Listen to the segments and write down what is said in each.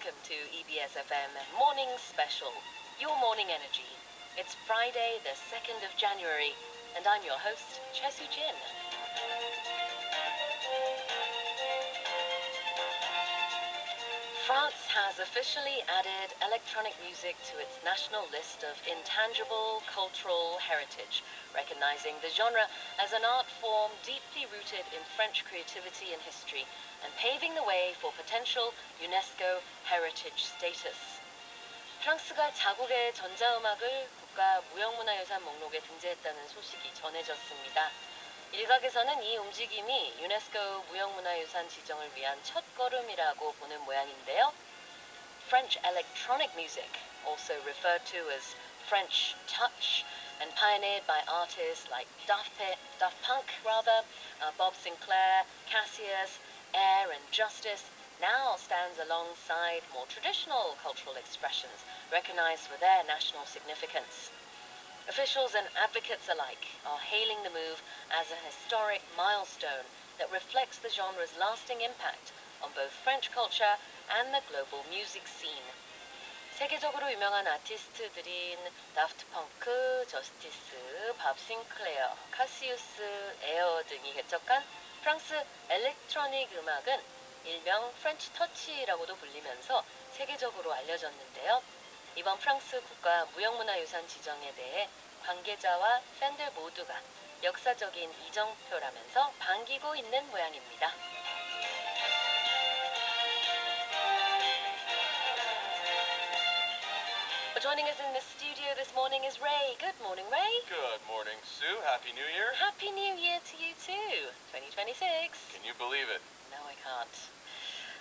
welcome to EBS FM Morning Special, your morning energy. It's Friday, the 2nd of January, and I'm your host, Chesu Jin. France has officially added electronic music to its national list of intangible cultural heritage, recognizing the genre as an art form deeply rooted in French creativity and history, and paving the way for potential UNESCO heritage status. 프랑스가 자국의 전자음악을 국가 무형문화유산 목록에 등재했다는 소식이 전해졌습니다. 일각에서는 이 움직임이 유네스코 무형문화유산 지정을 위한 첫걸음이라고 보는 모양인데요. French electronic music, also referred to as French touch, and pioneered by artists like Daft Punk, Bob Sinclair, Cassius, Air and Justice, now stands alongside more traditional cultural expressions recognized for their national significance. Officials and advocates alike are hailing the move as a historic milestone that reflects the genre's lasting impact on both French culture and the global music scene. 세계적으로 유명한 아티스트들인 다프트 펑크, 저스티스, 밥 싱클레어, 카시우스, 에어 등이 개척한 프랑스 일렉트로닉 음악은 일명 프렌치 터치라고도 불리면서 세계적으로 알려졌는데요. 이번 프랑스 국가 무형문화유산 지정에 대해 관계자와 팬들 모두가 역사적인 이정표라면서 반기고 있는 모양입니다. Joining us in the studio this morning is Ray. Good morning, Ray. Good morning, Sue. Happy New Year. Happy New Year to you too. 2026. Can you believe it? No, I can't.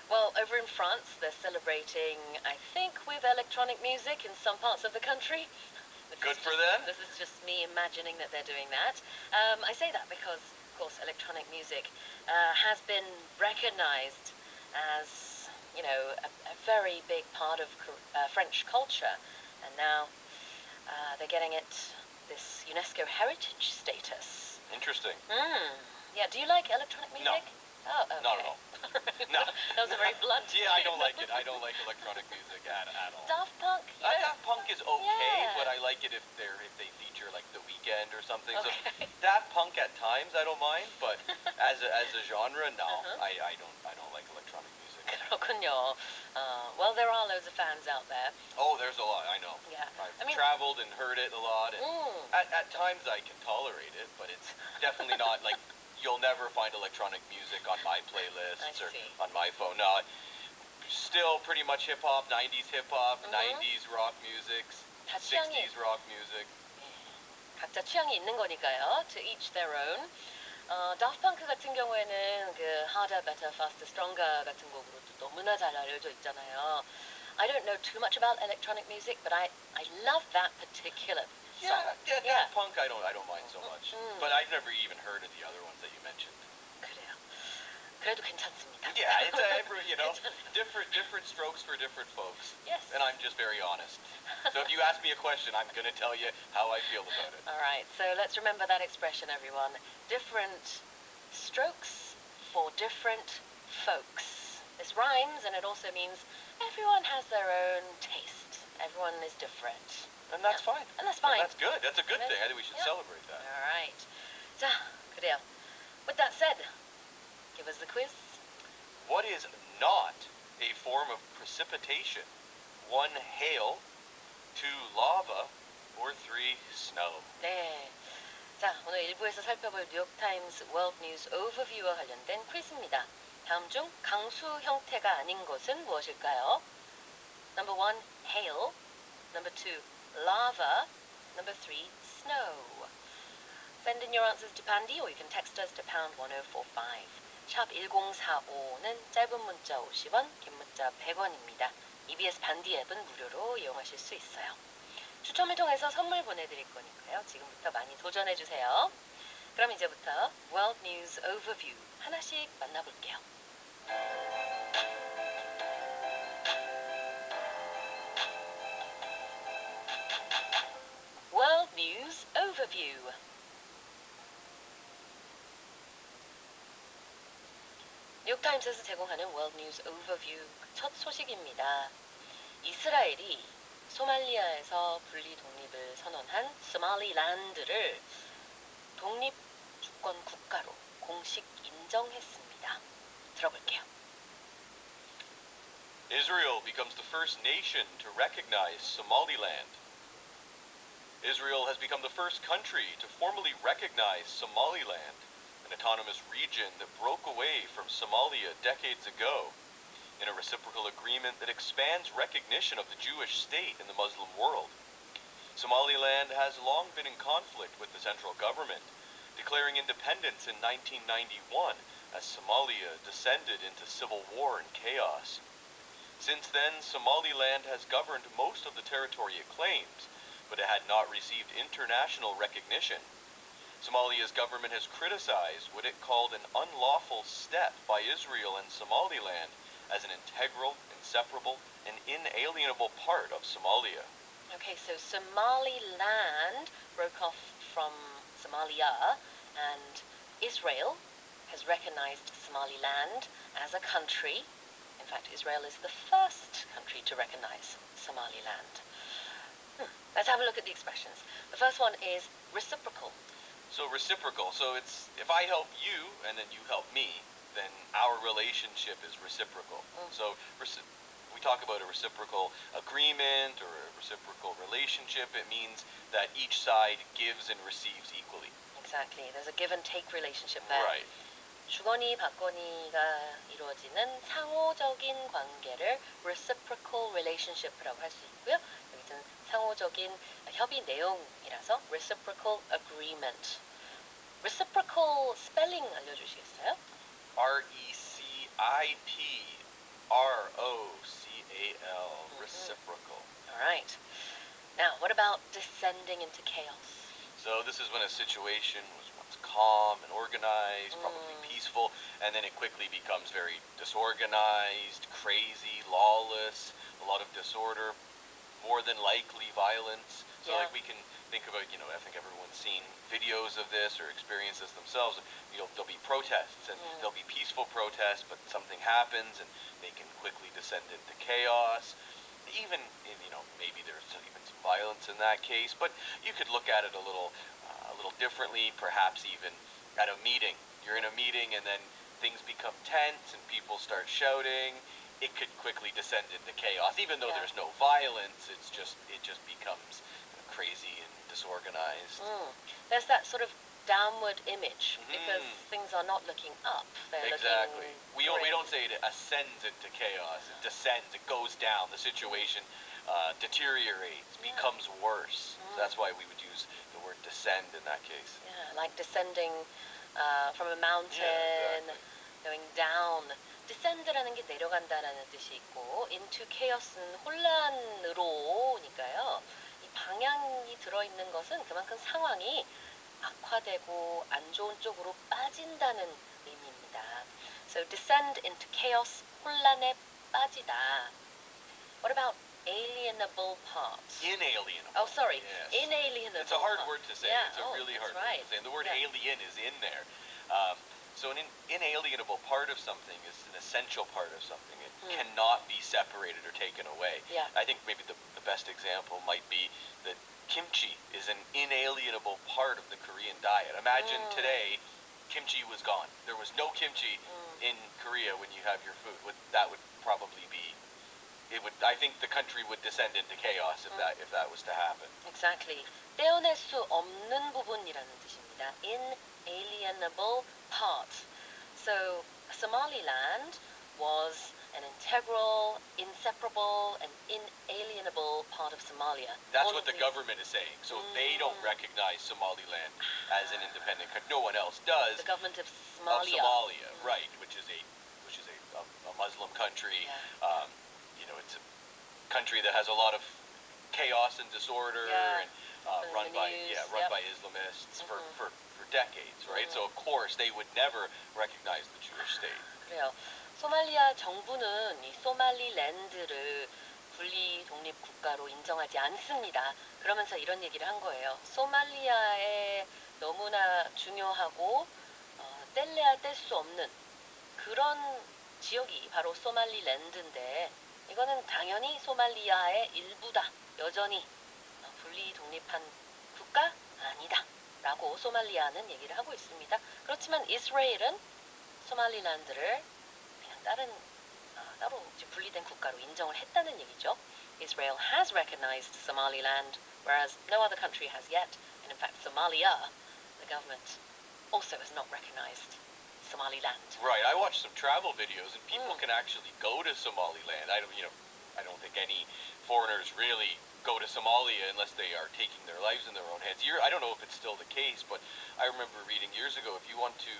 Well, over in France, they're celebrating, I think, with electronic music in some parts of the country. Good for them. This is just me imagining that they're doing that. I say that because, of course, electronic music has been recognized as, you know, a very big part of French culture. And now they're getting it this UNESCO heritage status. Interesting. Yeah, do you like electronic music? No. Oh, okay. Not at all. No. That was a very blunt Yeah, I don't like it. I don't like electronic music at all. Daft Punk? Daft Punk is okay, Yeah. but I like it if they feature like The Weeknd or something. Okay. So Daft Punk at times I don't mind, but as a genre, no, I don't like electronic music. 그렇군요. Well, there are loads of fans out there. Oh, there's a lot. I know. Yeah. I've traveled and heard it a lot, and at times I can tolerate it, but it's definitely not like. You'll never find electronic music on my playlists or on my phone. No, still pretty much hip-hop, 90s hip-hop, 90s rock music, 60s rock music. 각자 취향이 있는 거니까요. To each their own. 다프트 펑크 같은 경우에는 그 Harder, Better, Faster, Stronger 같은 곡으로 또 너무나 잘 알려져 있잖아요. I don't know too much about electronic music, but I love that particular song. Yeah, Daft Punk I don't mind so much. But I've never even heard of the other ones that you mentioned. 그래요. 그래도 괜찮습니다. Yeah, it's you know, different strokes for different folks. Yes. And I'm just very honest. So if you ask me a question, I'm going to tell you how I feel about it. All right, so let's remember that expression, everyone. Different strokes for different folks. This rhymes, and it also means everyone has their own taste. Everyone is different. And that's fine. And that's fine. And that's good. That's a good thing. I think we should celebrate that. All right. 자, 그래요. With that said, give us the quiz. What is not a form of precipitation? 1, hail, 2, lava, or 3, snow? 네. 자, 오늘 일부에서 살펴볼 뉴욕타임스 월드 뉴스 오버뷰와 관련된 퀴즈입니다. 다음 중 강수 형태가 아닌 것은 무엇일까요? Number 1, hail. Number 2, lava. Number 3, snow. Send in your answers to Pandy or you can text us to pound 1045. 샵 1045는 짧은 문자 50원, 긴 문자 100원입니다. EBS 반디 앱은 무료로 이용하실 수 있어요. 추첨을 통해서 선물 보내드릴 거니까요. 지금부터 많이 도전해주세요. 그럼 이제부터 World News Overview 하나씩 만나볼게요. World News Overview. 뉴욕타임스에서 제공하는 월드 뉴스 오버뷰 첫 소식입니다. 이스라엘이 소말리아에서 분리 독립을 선언한 소말리랜드를 독립 주권 국가로 공식 인정했습니다. 들어볼게요. Israel becomes the first nation to recognize Somaliland. Israel has become the first country to formally recognize Somaliland, an autonomous region that broke away from Somalia decades ago, in a reciprocal agreement that expands recognition of the Jewish state in the Muslim world. Somaliland has long been in conflict with the central government, declaring independence in 1991 as Somalia descended into civil war and chaos. Since then, Somaliland has governed most of the territory it claims, but it had not received international recognition. Somalia's government has criticized what it called an unlawful step by Israel and Somaliland as an integral, inseparable, and inalienable part of Somalia. Okay, so Somaliland broke off from Somalia, and Israel has recognized Somaliland as a country. In fact, Israel is the first country to recognize Somaliland. Let's have a look at the expressions. The first one is reciprocal. So reciprocal. So it's if I help you and then you help me, then our relationship is reciprocal. So we talk about a reciprocal agreement or a reciprocal relationship. It means that each side gives and receives equally. Exactly. There's a give and take relationship there. Right. 주거니 받거니가 이루어지는 상호적인 관계를 reciprocal relationship라고 할 수 있고요. 여기서는 상호적인 협의 내용이라서 reciprocal agreement. reciprocal 스펠링 알려주시겠어요? R-E-C-I-P-R-O-C-A-L. Reciprocal. All right. Now, what about descending into chaos? So this is when a situation was once calm and organized, probably peaceful, and then it quickly becomes very disorganized, crazy, lawless, a lot of disorder, more than likely violence. So like we can think about, I think everyone's seen videos of this or experienced this themselves. There'll be protests and there'll be peaceful protests, but something happens and they can quickly descend into chaos. Even, maybe there's even some violence in that case, but you could look at it a little differently, perhaps even at a meeting. You're in a meeting and then things become tense and people start shouting. It could quickly descend into chaos, even though there's no violence. It just becomes crazy and disorganized. There's that sort of downward image because things are not looking up. They're exactly. We don't say it ascends into chaos. It descends. It goes down. The situation deteriorates, becomes worse. So that's why we would use the word descend in that case. Yeah, like descending from a mountain, going down. descend라는 게 내려간다라는 뜻이 있고 into chaos는 혼란으로니까요. 이 방향이 들어있는 것은 그만큼 상황이 악화되고 안 좋은 쪽으로 빠진다는 의미입니다. So descend into chaos, 혼란에 빠지다. What about alienable parts? Inalienable. Oh, sorry. Yes. Inalienable. It's a hard word to say. Yeah. It's a really hard word to say. And the word yeah. alien is in there. So an inalienable part of something is an essential part of something. It cannot be separated or taken away. Yeah. I think maybe the best example might be that kimchi is an inalienable part of the Korean diet. Imagine today kimchi was gone. There was no kimchi in Korea when you have your food. That would probably be I think the country would descend into chaos if that was to happen. Exactly. 떼어낼 수 없는 부분이라는 뜻입니다. Inalienable part. So Somaliland was an integral, inseparable, and inalienable part of Somalia. That's what the government is saying. So if they don't recognize Somaliland as an independent country, no one else does. The government of Somalia. Right, which is a Muslim country. Yeah. It's a country that has a lot of chaos and disorder and run by Islamists for decades, right? So of course they would never recognize the Jewish state. 그래요. 소말리아 정부는 이 소말리랜드를 분리 독립 국가로 인정하지 않습니다. 그러면서 이런 얘기를 한 거예요. 소말리아에 너무나 중요하고 뗄래야 뗄 수 없는 그 그런 지역이 바로 소말리랜드인데 이거는 당연히 소말리아의 일부다. 여전히 분리 독립한 국가 아니다. 라고 소말리아는 얘기를 하고 있습니다. 그렇지만 이스라엘은 소말리랜드를 그냥 따로 분리된 국가로 인정을 했다는 얘기죠. Israel has recognized Somaliland, whereas no other country has yet. And in fact, Somalia, the government, also has not recognized Somaliland. Right. I watched some travel videos, and people can actually go to Somaliland. I don't think any foreigners really go to Somalia unless they are taking their lives in their own hands. I don't know if it's still the case, but I remember reading years ago, if you want to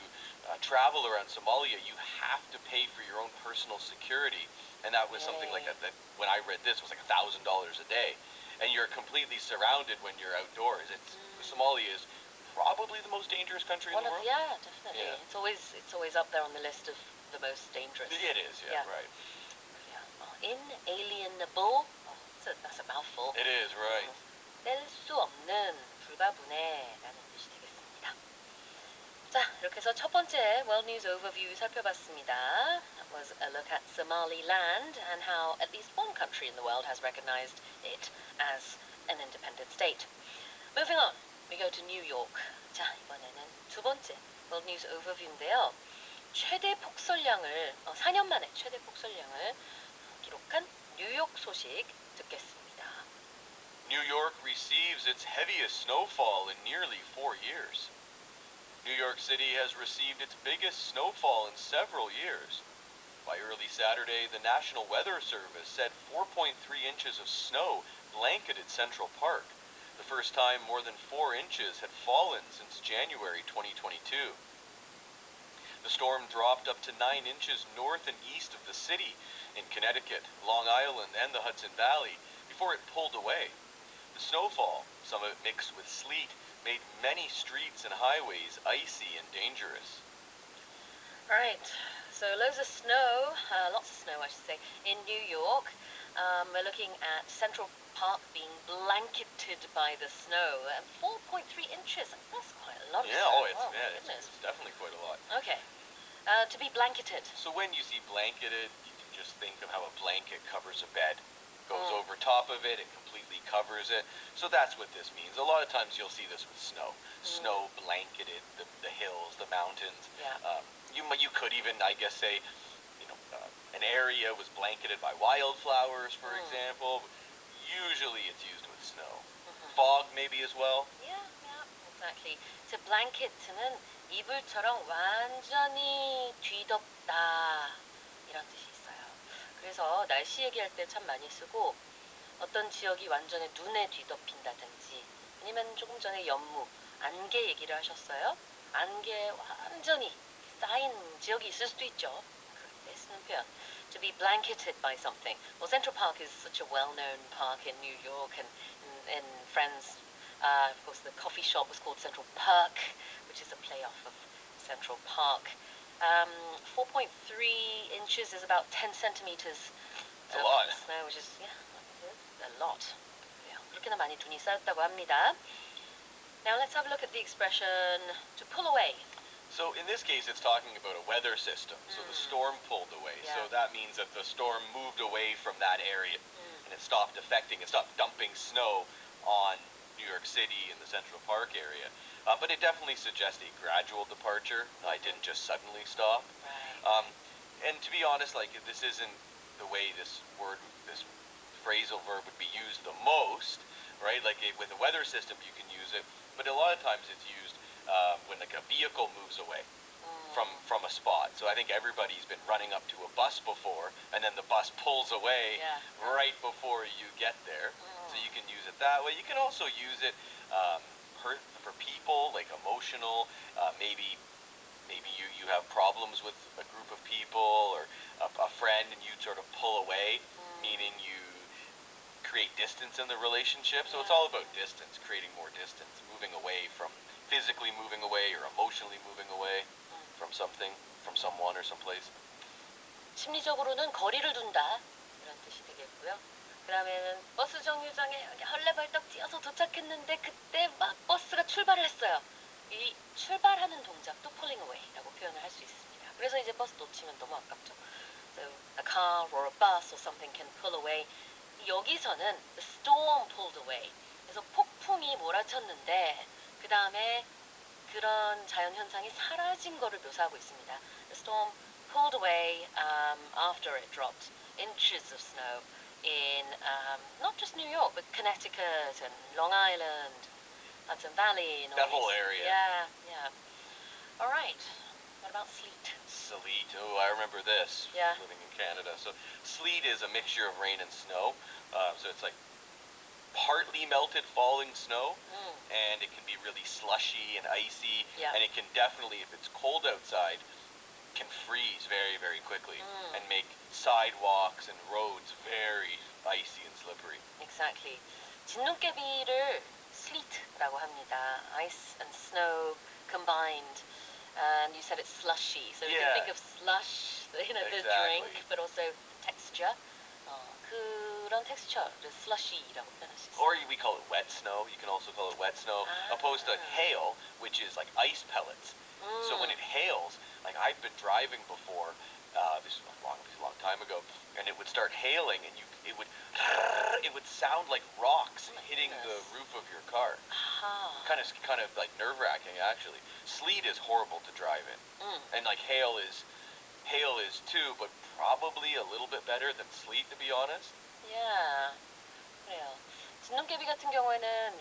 travel around Somalia, you have to pay for your own personal security. And that was something like that when I read this, was like $1,000 a day. And you're completely surrounded when you're outdoors. Somalia is probably the most dangerous country in the world. Yeah, definitely. Yeah. It's always up there on the list of the most dangerous. It is, yeah. Right. Inalienable. That's a mouthful. It is, right. 뗄 수 없는, 불가분해라는 뜻이 되겠습니다. 자, 이렇게 해서 첫 번째 World News Overview 살펴봤습니다. That was a look at Somaliland and how at least one country in the world has recognized it as an independent state. Moving on, we go to New York. 자, 이번에는 두 번째 World News Overview인데요. 최대 폭설량을 4년 만에 최대 폭설량을 기록한 뉴욕 소식 듣겠습니다. New York receives its heaviest snowfall in nearly 4 years. New York City has received its biggest snowfall in several years. By early Saturday, the National Weather Service said 4.3 inches of snow blanketed Central Park, the first time more than 4 inches had fallen since January 2022. The storm dropped up to 9 inches north and east of the city, in Connecticut, Long Island, and the Hudson Valley, before it pulled away. The snowfall, some of it mixed with sleet, made many streets and highways icy and dangerous. Right, so loads of snow, lots of snow I should say, in New York. We're looking at Central Park being blanketed by the snow. 4.3 inches, that's quite a lot of snow. It's definitely quite a lot. Okay, to be blanketed. So when you see blanketed, you can just think of how a blanket covers a bed. Goes over top of it, it completely covers it. So that's what this means. A lot of times you'll see this with snow. Snow blanketed the hills, the mountains. Yeah. You could even, I guess, say, an area was blanketed by wildflowers, for example. Usually it's used with snow. Fog maybe as well. Yeah, exactly. To blanket는 이불처럼 완전히 뒤덮다 이런 뜻이 있어요. 그래서 날씨 얘기할 때 참 많이 쓰고 어떤 지역이 완전히 눈에 뒤덮인다든지 아니면 조금 전에 연무, 안개 얘기를 하셨어요. 안개 완전히 쌓인 지역이 있을 수도 있죠. 그럴 때 쓰는 표현. To be blanketed by something. Well, Central Park is such a well-known park in New York and in Friends. Of course, the coffee shop was called Central Perk, which is a playoff of Central Park. 4.3 inches is about 10 centimeters. It's a lot. Snow, which is a lot. 그렇게나 많이 눈이 쌓였다고 합니다. Now let's have a look at the expression to pull away. So in this case, it's talking about a weather system. So the storm pulled away. Yeah. So that means that the storm moved away from that area, and it stopped dumping snow on New York City and the Central Park area. But it definitely suggests a gradual departure. It didn't just suddenly stop. Right. And to be honest, this isn't the way this phrasal verb would be used the most, right? With a weather system, you can use it, but a lot of times it's used when a vehicle moves away from a spot. So I think everybody's been running up to a bus before, and then the bus pulls away right before you get there. So you can use it that way. You can also use it for people, like emotional. Maybe you have problems with a group of people or a friend, and you sort of pull away, meaning you create distance in the relationship. So it's all about distance, creating more distance, physically moving away or emotionally moving away from something, from someone or someplace. 심리적으로는 거리를 둔다 이런 뜻이 되겠고요. 그다음에는 버스 정류장에 헐레벌떡 뛰어서 도착했는데 그때 막 버스가 출발을 했어요. 이 출발하는 동작도 pulling away라고 표현을 할 수 있습니다. 그래서 이제 버스 놓치면 너무 아깝죠. So a car or a bus or something can pull away. 여기서는 the storm pulled away. 그래서 폭풍이 몰아쳤는데 그 다음에 그런 자연 현상이 사라진 거를 묘사하고 있습니다. The storm pulled away after it dropped inches of snow in not just New York, but Connecticut and Long Island, Hudson Valley. And that whole area. Yeah, yeah. All right. What about sleet? Sleet. Oh, I remember this. Yeah. Living in Canada. So sleet is a mixture of rain and snow. So it's like partly melted falling snow, and it can be really slushy and icy, and it can definitely, if it's cold outside, can freeze very, very quickly and make sidewalks and roads very icy and slippery. Exactly. 진눈깨비를 sleet라고 합니다. Ice and snow combined. And you said it's slushy, so you can think of slush, the drink, but also texture. 그런 texture를 slushy라고 표현할 수 있어요. Or we call it wet snow. You can also call it wet snow, opposed to hail, which is like ice pellets. So when it hails, like I've been driving before, this was a long time ago, and it would start hailing, and it would sound like rocks hitting the roof of your car. Kind of like nerve-wracking, actually. Sleet is horrible to drive in, and like hail is too, but probably a little bit better than sleet, to be honest. Yeah, 그래요. 진눈깨비 같은 경우에는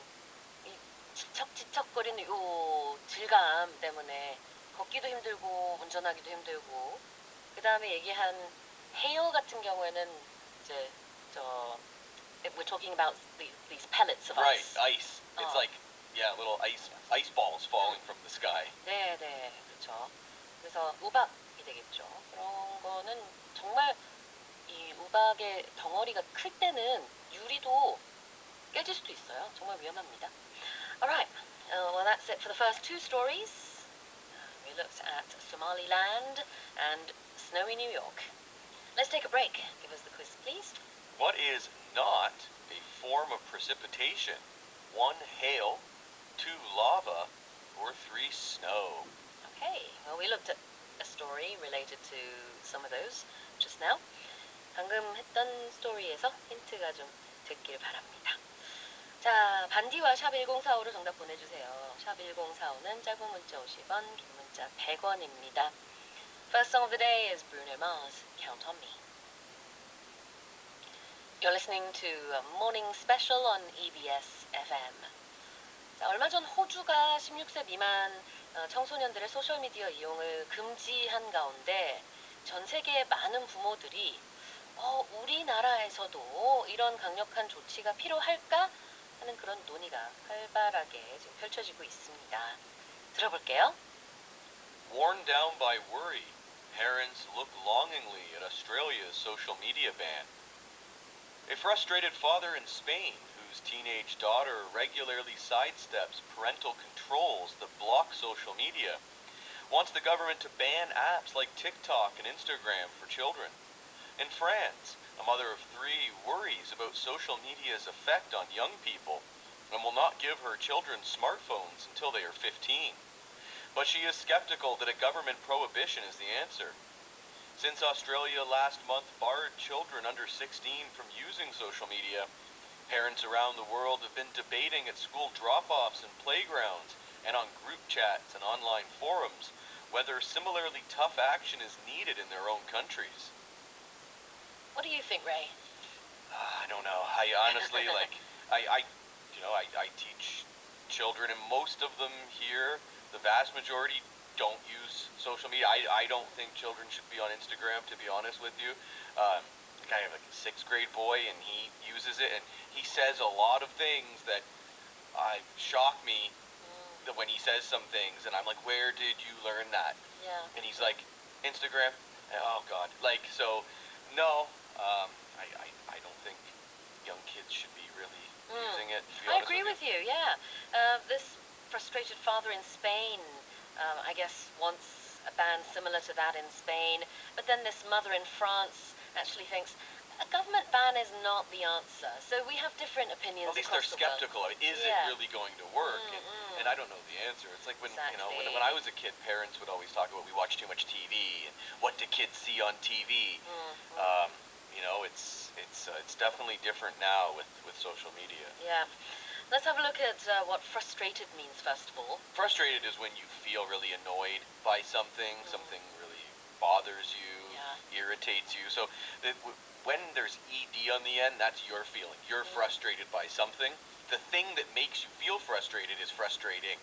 이 지척지척거리는 요 질감 때문에 걷기도 힘들고 운전하기도 힘들고, 그 다음에 얘기한 hail 같은 경우에는 이제 we're talking about these pellets of ice. Right, ice. It's like little ice balls falling from the sky. 네, 그렇죠. 그래서 우박이 되겠죠. 그런 거는 정말 이 우박의 덩어리가 클 때는 유리도 깨질 수도 있어요. 정말 위험합니다. Alright, well that's it for the first two stories. We looked at Somaliland and snowy New York. Let's take a break. Give us the quiz, please. What is not a form of precipitation? 1, hail, 2, lava, or 3, snow? Okay, well we looked at a story related to some of those just now. 방금 했던 스토리에서 힌트가 좀 됐길 바랍니다. 자, 반디와 샵 1045로 정답 보내주세요. 샵 1045는 짧은 문자 50원, 긴 문자 100원입니다. First song of the day is Bruno Mars, Count on Me. You're listening to a morning special on EBS FM. 자, 얼마 전 호주가 16세 미만 청소년들의 소셜미디어 이용을 금지한 가운데 전 세계의 많은 부모들이 우리나라에서도 이런 강력한 조치가 필요할까 하는 그런 논의가 활발하게 지금 펼쳐지고 있습니다. 들어볼게요. Worn down by worry, parents look longingly at Australia's social media ban. A frustrated father in Spain, whose teenage daughter regularly sidesteps parental controls that block social media, wants the government to ban apps like TikTok and Instagram for children. In France, a mother of 3 worries about social media's effect on young people and will not give her children smartphones until they are 15. But she is skeptical that a government prohibition is the answer. Since Australia last month barred children under 16 from using social media, parents around the world have been debating at school drop-offs and playgrounds and on group chats and online forums whether similarly tough action is needed in their own countries. What do you think, Ray? I don't know. I honestly, I teach children, and most of them here, the vast majority, don't use social media. I don't think children should be on Instagram, to be honest with you. I have a 6th grade boy, and he uses it, and he says a lot of things that shock me when he says some things, and I'm like, where did you learn that? Yeah. And he's like, Instagram? Oh, God. No. I don't think young kids should be really using it, to be honest. I agree with you, yeah. This frustrated father in Spain, I guess, wants a ban similar to that in Spain. But then this mother in France actually thinks, a government ban is not the answer. So we have different opinions. At least they're skeptical. Is it really going to work? And I don't know the answer. It's like when when I was a kid, parents would always talk about we watch too much TV and what do kids see on TV. It's definitely different now with social media. Yeah. Let's have a look at what frustrated means first of all. Frustrated is when you feel really annoyed by something, something really bothers you, irritates you. So when there's ed on the end, that's your feeling. You're frustrated by something. The thing that makes you feel frustrated is frustrating.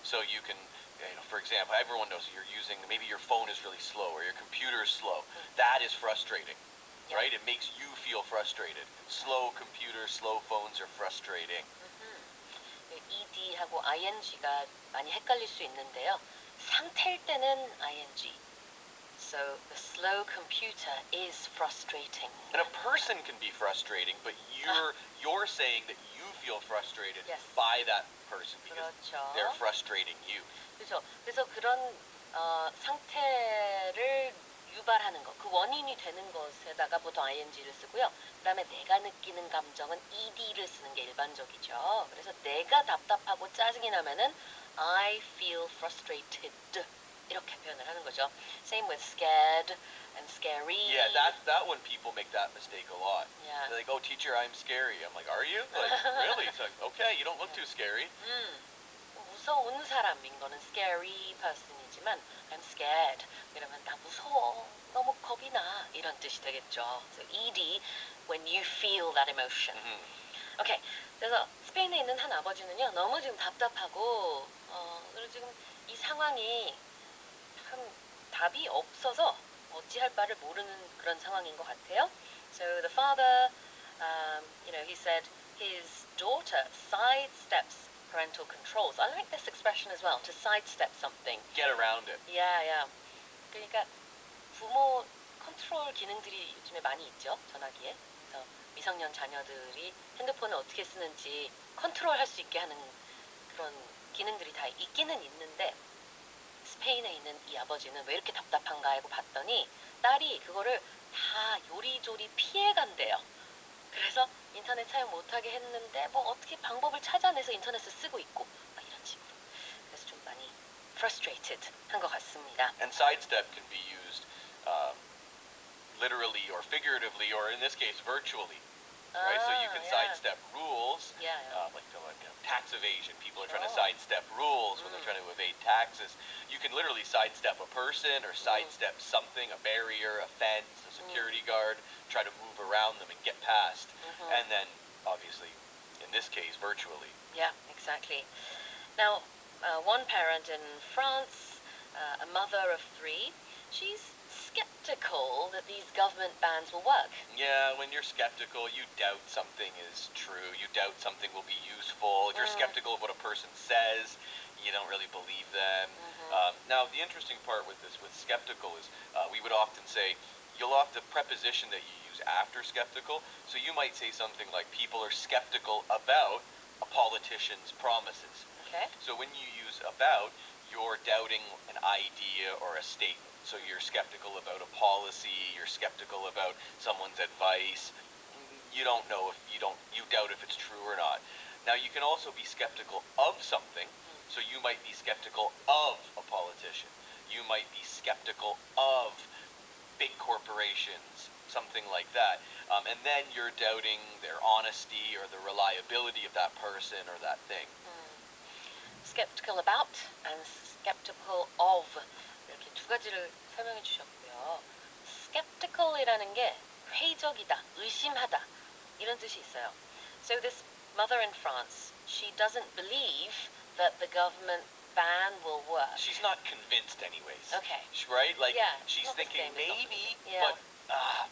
So you can, for example, everyone knows you're using, maybe your phone is really slow or your computer is slow. That is frustrating. Right? It makes you feel frustrated. Slow computer, slow phones are frustrating. ed하고 ing가 많이 헷갈릴 수 있는데요. 상태일 때는 ing. So the slow computer is frustrating. And a person can be frustrating, but you're saying that you feel frustrated by that person because they're frustrating you. 그렇죠. 그래서 그런 상태를 유발하는 것, 그 원인이 되는 것에다가 보통 ing를 쓰고요. 그 다음에 내가 느끼는 감정은 ed를 쓰는 게 일반적이죠. 그래서 내가 답답하고 짜증이 나면은 I feel frustrated 이렇게 표현을 하는 거죠. Same with scared and scary. Yeah, that one people make that mistake a lot. Yeah. They're like, oh, teacher, I'm scary. I'm like, are you? Like, really? It's like, okay, you don't look too scary. 무서운 사람인 거는 scary person이지만 I'm scared 이러면 나 무서워 너무 겁이 나 이런 뜻이 되겠죠. So ed when you feel that emotion. 오케이. 그래서 스페인에 있는 한 아버지는요 너무 지금 답답하고 그리고 지금 이 상황이 참 답이 없어서 어찌할 바를 모르는 그런 상황인 것 같아요. So the father, he said his daughter sidesteps parental controls. I like this expression as well, to sidestep something. Get around it. Yeah. 그러니까 부모 컨트롤 기능들이 요즘에 많이 있죠, 전화기에. 그래서 미성년 자녀들이 핸드폰을 어떻게 쓰는지 컨트롤할 수 있게 하는 그런 기능들이 다 있기는 있는데 스페인에 있는 이 아버지는 왜 이렇게 답답한가 하고 봤더니 딸이 그거를 다 요리조리 피해간대요. 그래서 인터넷 사용 못하게 했는데 뭐 어떻게 방법을 찾아내서 인터넷을 쓰고 있고 막 이런 식으로. 그래서 좀 많이 frustrated 한 것 같습니다. And sidestep can be used literally or figuratively or in this case virtually. Right? So you can sidestep rules. Like tax evasion. People are trying to sidestep rules when they're trying to evade taxes. You can literally sidestep a person or sidestep something, a barrier, a fence, a security guard, try to move around them and get past. And then, obviously, in this case, virtually. Yeah, exactly. Now, one parent in France, a mother of 3, she's skeptical that these government bans will work. Yeah, when you're skeptical, you doubt something is true. You doubt something will be useful. If you're skeptical of what a person says, you don't really believe them. Now, the interesting part with skeptical is we would often say, you'll have the preposition that you use after skeptical. So you might say something like, people are skeptical about a politician's promises. Okay. So when you use about, you're doubting an idea or a statement. So you're skeptical about a policy, you're skeptical about someone's advice. You don't know if you doubt if it's true or not. Now you can also be skeptical of something. So you might be skeptical of a politician. You might be skeptical of big corporations, something like that. And then you're doubting their honesty or the reliability of that person or that thing. Skeptical about and skeptical of 이렇게 두 가지를 설명해 주셨고요. skeptical이라는 게 회의적이다, 의심하다 이런 뜻이 있어요. So this mother in France, she doesn't believe that the government ban will work. She's not convinced anyways. Okay. Right? Like she's thinking maybe, but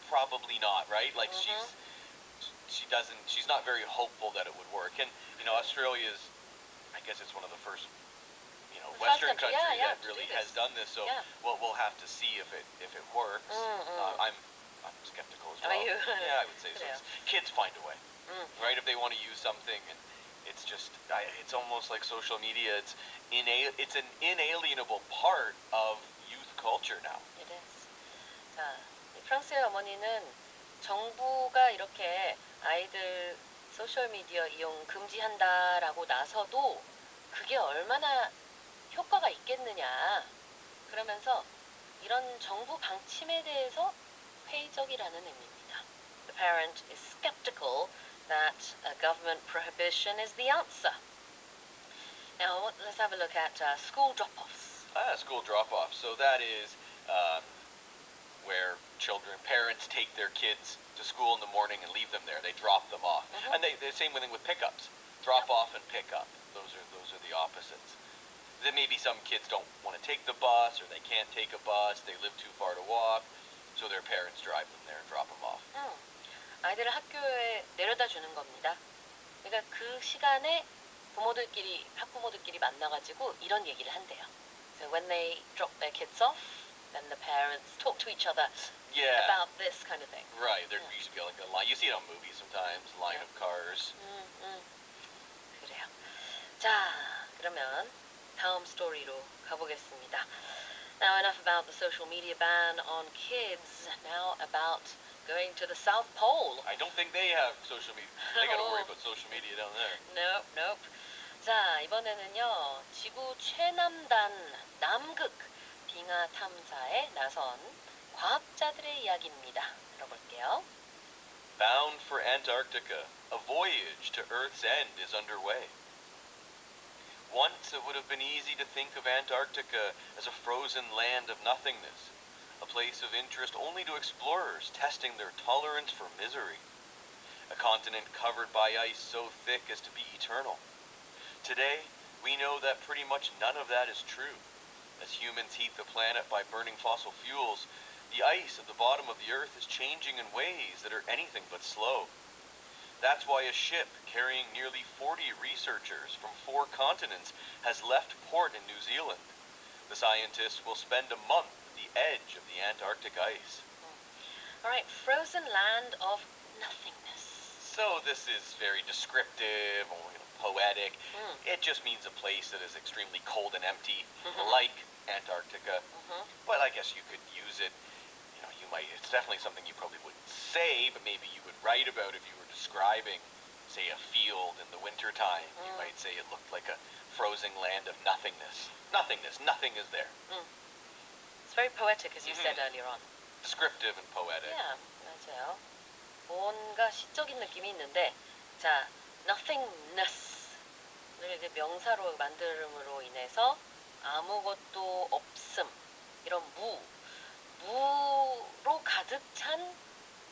probably not, right? Like she's not very hopeful that it would work. And Australia's, I guess it's one of the first Western country that really has done this. So we'll have to see if it works. I'm skeptical as well. Are you? Yeah, I would say so. Kids find a way, right? If they want to use something, and it's just it's almost like social media. It's an inalienable part of youth culture now. It is. 자, 프랑스의 어머니는 정부가 이렇게 아이들 소셜미디어 이용 금지한다라고 나서도 그게 얼마나 효과가 있겠느냐. 그러면서 이런 정부 방침에 대해서 회의적이라는 의미입니다. The parent is skeptical that a government prohibition is the answer. Now, let's have a look at school drop-offs. School drop-offs. So that is where parents take their kids to school in the morning and leave them there. They drop them off. And the same thing with pickups. Drop off and pick up. Those are the opposites. Then maybe some kids don't want to take the bus, or they can't take a bus. They live too far to walk, so their parents drive them there and drop them off. 아이들을 학교에 내려다 주는 겁니다. 그러니까 그 시간에 학부모들끼리 만나가지고 이런 얘기를 한대요. So when they drop their kids off, then the parents talk to each other about this kind of thing. Right. There used to be like a line. You see it on movies sometimes, line of cars. 그래요. 자, 그러면 다음 스토리로 가보겠습니다. Now enough about the social media ban on kids. Now about going to the South Pole. I don't think they have social media. They got to worry about social media down there. Nope. 자, 이번에는요. 지구 최남단 남극 빙하 탐사에 나선 과학자들의 이야기입니다. 들어볼게요. Bound for Antarctica, a voyage to Earth's end is underway. Once it would have been easy to think of Antarctica as a frozen land of nothingness, a place of interest only to explorers testing their tolerance for misery. A continent covered by ice so thick as to be eternal. Today, we know that pretty much none of that is true. As humans heat the planet by burning fossil fuels, the ice at the bottom of the Earth is changing in ways that are anything but slow. That's why a ship carrying nearly 40 researchers from 4 continents has left port in New Zealand. The scientists will spend a month at the edge of the Antarctic ice. All right, frozen land of nothingness. So this is very descriptive or poetic. It just means a place that is extremely cold and empty, like Antarctica. But I guess you could use it. It's definitely something you probably wouldn't say, but maybe you would write about if you were describing, say, a field in the wintertime. You might say it looked like a frozen land of nothingness. Nothingness. Nothing is there. It's very poetic, as you said earlier on. Descriptive and poetic. Yeah, 맞아요. 뭔가 시적인 느낌이 있는데, 자, nothingness를 이제 명사로 만듦으로 인해서 아무것도 없음, 이런 무로 가득 찬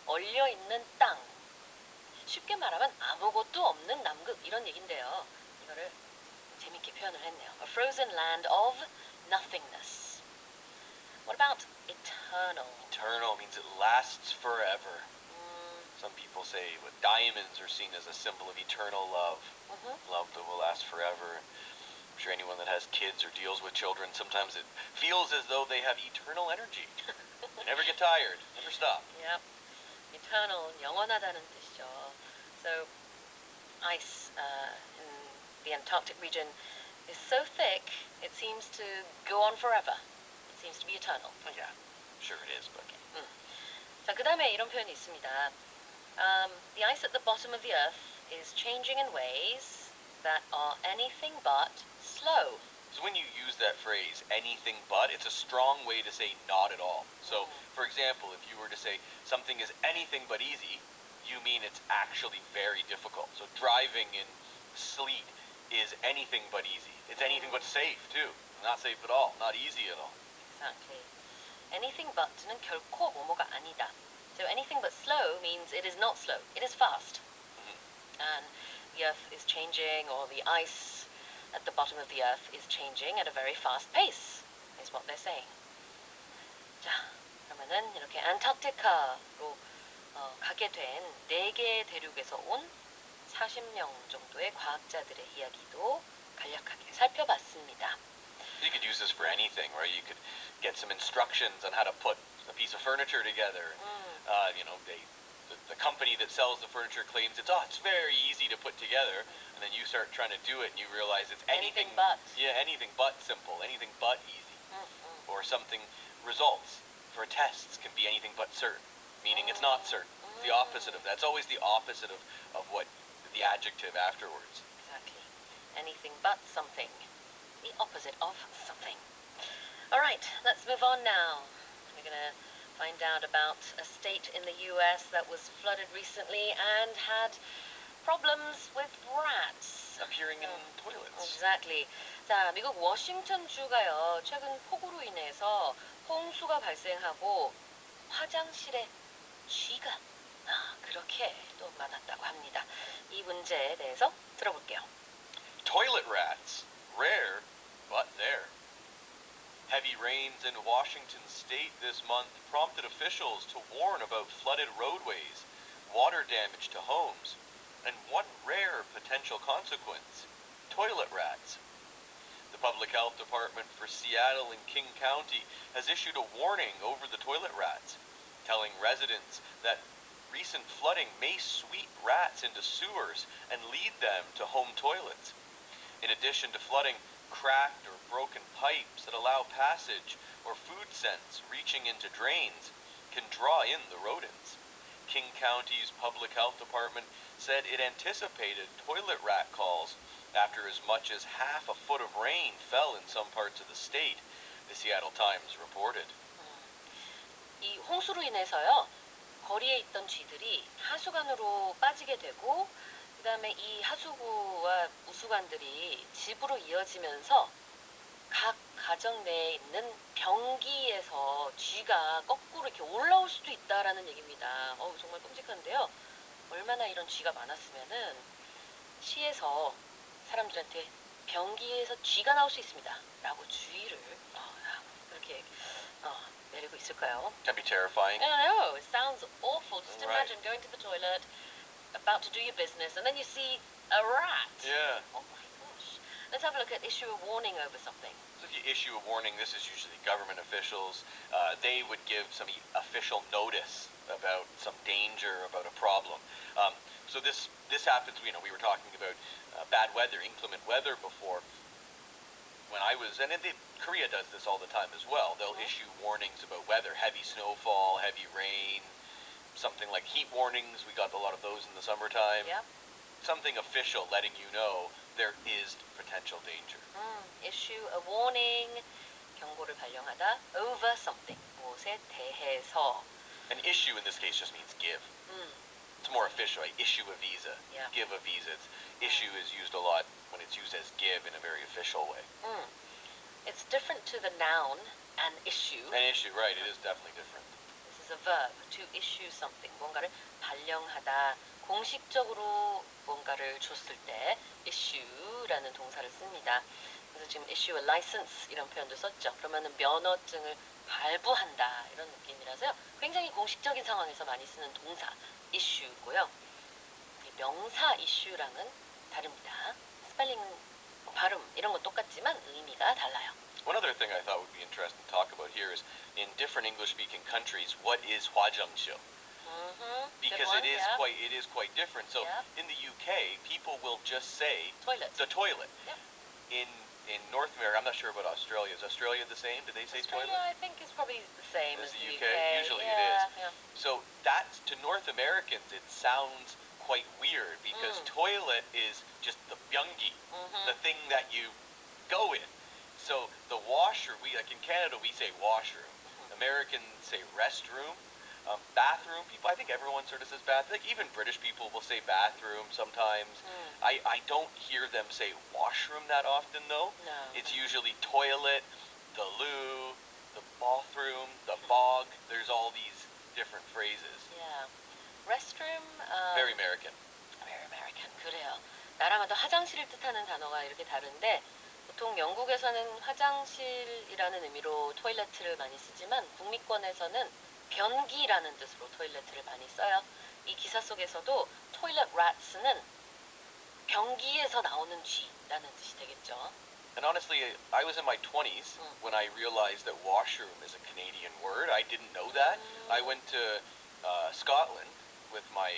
얼려있는 땅. 쉽게 말하면 아무것도 없는 남극 이런 얘긴데요. 이거를 재밌게 표현을 했네요. A frozen land of nothingness. What about eternal? Eternal means it lasts forever. Some people say diamonds are seen as a symbol of eternal love. Love that will last forever. I'm sure anyone that has kids or deals with children, sometimes it feels as though they have eternal energy. They never get tired, never stop. Yep. Eternal, 영원하다는 뜻이죠. So, ice in the Antarctic region is so thick, it seems to go on forever. It seems to be eternal. Oh, yeah, sure it is, but... Okay. 자, 그 다음에 이런 표현이 있습니다. The ice at the bottom of the earth is changing in ways that are anything but slow. So when you use that phrase, anything but, it's a strong way to say not at all. So, for example, if you were to say something is anything but easy, you mean it's actually very difficult. So driving in sleet is anything but easy. It's anything but safe, too. Not safe at all. Not easy at all. Exactly. Anything but는 결코 뭐뭐가 아니다. So anything but slow means it is not slow. It is fast. And the earth is changing, or the ice at the bottom of the earth is changing at a very fast pace, is what they're saying. 자, 그러면은 이렇게 안타르티카로 가게 된 4개의 대륙에서 온 40명 정도의 과학자들의 이야기도 간략하게 살펴봤습니다. You could use this for anything, right? You could get some instructions on how to put a piece of furniture together. The company that sells the furniture claims it's very easy to put together, and then you start trying to do it and you realize it's anything but. Yeah, anything but simple, anything but easy. Or something results for tests can be anything but certain, meaning it's not certain. It's the opposite of that. It's always the opposite of what the adjective afterwards. Exactly. Anything but something. The opposite of something. All right, let's move on now. We're going to find out about a state in the US that was flooded recently and had problems with rats. Appearing in toilets. Exactly. 자, 미국 워싱턴 주가요. 최근 폭우로 인해서 홍수가 발생하고 화장실에 쥐가 그렇게 또 많았다고 합니다. 이 문제에 대해서 들어볼게요. Toilet rats. Rare, but there. Heavy rains in Washington state this month prompted officials to warn about flooded roadways, water damage to homes, and one rare potential consequence, toilet rats. The Public Health Department for Seattle and King County has issued a warning over the toilet rats, telling residents that recent flooding may sweep rats into sewers and lead them to home toilets. In addition to flooding, cracked or broken pipes that allow passage or food scents reaching into drains can draw in the rodents. King County's Public Health Department said it anticipated toilet rat calls after as much as half a foot of rain fell in some parts of the state, the Seattle Times reported. 이 홍수로 인해서요, 거리에 있던 쥐들이 하수관으로 빠지게 되고 그 다음에 이 하수구와 우수관들이 집으로 이어지면서 각 가정 내에 있는 변기에서 쥐가 거꾸로 이렇게 올라올 수도 있다라는 얘기입니다. 정말 끔찍한데요. 얼마나 이런 쥐가 많았으면은 시에서 사람들한테 변기에서 쥐가 나올 수 있습니다. 라고 주의를 그렇게 내리고 있을까요? Can be terrifying. I don't know. It sounds awful. Just imagine going to the toilet, about to do your business, and then you see a rat. Yeah. Oh my gosh. Let's have a look at issue a warning over something. So if you issue a warning, this is usually government officials. They would give some official notice about some danger, about a problem. So this happens. We were talking about bad weather, inclement weather before. When I was, and Korea does this all the time as well. They'll issue warnings about weather, heavy snowfall, heavy rain, something like heat warnings. We got a lot of those in the summertime. Yep. Something official letting you know there is potential danger. Issue a warning, 경고를 발령하다, over something, 무엇에 대해서. An issue in this case just means give. It's more official, right? Issue a visa, give a visa. Issue is used a lot when it's used as give in a very official way. It's different to the noun, an issue. An issue, right, it is definitely different. This is a verb, to issue something, 뭔가를 발령하다, 공식적으로 뭔가를 줬을 때 issue라는 동사를 씁니다. 그래서 지금 issue a license 이런 표현도 썼죠. 그러면은 면허증을 발부한다 이런 느낌이라서요. 굉장히 공식적인 상황에서 많이 쓰는 동사 issue고요. 명사 issue랑은 다릅니다. 스펠링, 발음 이런 건 똑같지만 의미가 달라요. One other thing I thought would be interesting to talk about here is in different English-speaking countries, what is 화장실? Because it is quite different. So in the UK, people will just say toilet. The toilet. Yep. In North America, I'm not sure about Australia. Is Australia the same? Do they say Australia, toilet? I think is probably the same as the the UK. Usually yeah, it is. Yeah. So that's to North Americans, it sounds quite weird because toilet is just the byungi, the thing that you go in. So the washroom, like in Canada, we say washroom. Americans say restroom. Bathroom, people, I think everyone sort of says bathroom. Like even British people will say bathroom sometimes. I don't hear them say washroom that often though. No. It's usually toilet, the loo, the bathroom, the bog. There's all these different phrases. Yeah. Restroom. Very American. Very American. 그래요. 나라마다 화장실을 뜻하는 단어가 이렇게 다른데 보통 영국에서는 화장실이라는 의미로 토일레트를 많이 쓰지만 북미권에서는 변기라는 뜻으로 토일레트를 많이 써요. 이 기사 속에서도 toilet rats는 변기에서 나오는 쥐라는 뜻이 되겠죠. And honestly, I was in my 20s when I realized that washroom is a Canadian word. I didn't know that. I went to Scotland with my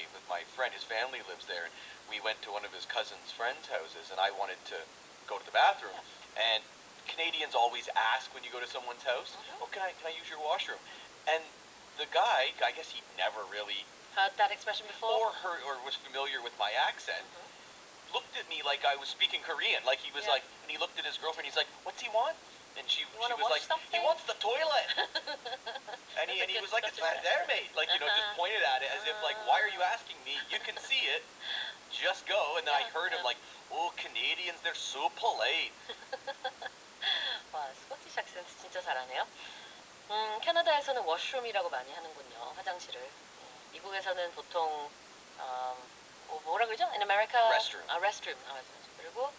friend. His family lives there. And we went to one of his cousin's friends' houses, and I wanted to go to the bathroom. And Canadians always ask when you go to someone's house, "Oh, can I use your washroom?" And the guy, I guess he'd never really heard that expression before? Or was familiar with my accent, looked at me like I was speaking Korean. Like he was like, and he looked at his girlfriend. He's like, "What's he want?" And she was like, something? "He wants the toilet." and he was like, "It's right there, mate." Like, you know, just pointed at it as if like, "Why are you asking me? You can see it. Just go." And then I heard him like, "Oh, Canadians, they're so polite." 와, 스코티시 악센트 진짜 잘하네요. 캐나다에서는 워시룸이라고 많이 하는군요. 화장실을. 미국에서는 보통 뭐라 그러죠? In America, restroom. restroom. 맞아. 그리고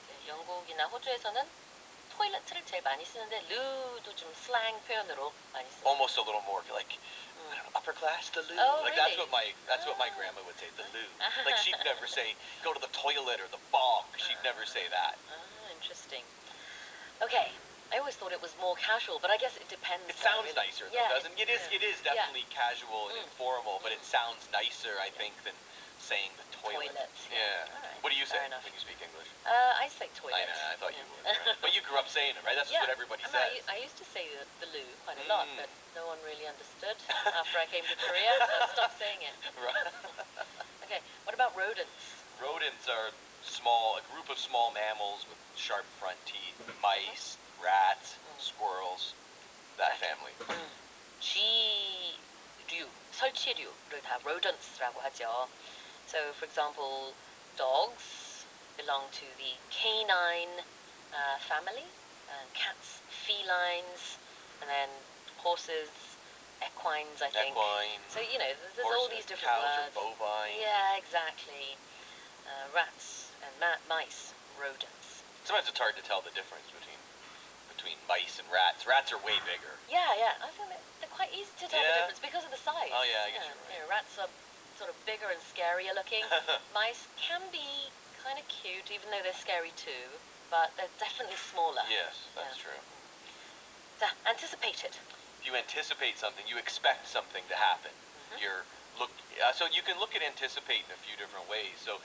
이제 영국이나 호주에서는 토일렛을 제일 많이 쓰는데 루도 좀 슬랭 표현으로 많이 쓰는. Almost a little more like I don't know, upper class, the loo. Oh, like really? that's what my grandma would say, the loo. Like she'd never say go to the toilet or the bog. She'd never say that. Interesting. Okay. I always thought it was more casual, but I guess it depends. It sounds nicer, though, doesn't it? It is definitely casual and informal, but it sounds nicer, I think, than saying the toilet. Yeah. Right. What do you say when you speak English? I say toilet. I thought you would. Right? But you grew up saying it, right? That's just what everybody says. I used to say the loo quite a lot, but no one really understood after I came to Korea, so I stopped saying it. Right. Okay, what about rodents? Rodents are a group of small mammals with sharp front teeth, mice, rats, squirrels, that family. 쥐류, 설치류를 다 rodents라고 하죠. So, for example, dogs belong to the canine family, and cats, felines, and then horses, equines, I think. Equine. So, you know, there's horses, all these different cows words. Are bovine. Yeah, exactly. Rats and mice, rodents. Sometimes it's hard to tell the difference between mice and rats. Rats are way bigger. Yeah. I think they're quite easy to tell the difference because of the size. Oh, yeah, I guess you're right. You know, rats are sort of bigger and scarier looking. Mice can be kind of cute, even though they're scary too, but they're definitely smaller. Yes, that's true. So, anticipated. If you anticipate something, you expect something to happen. So you can look at anticipate in a few different ways. So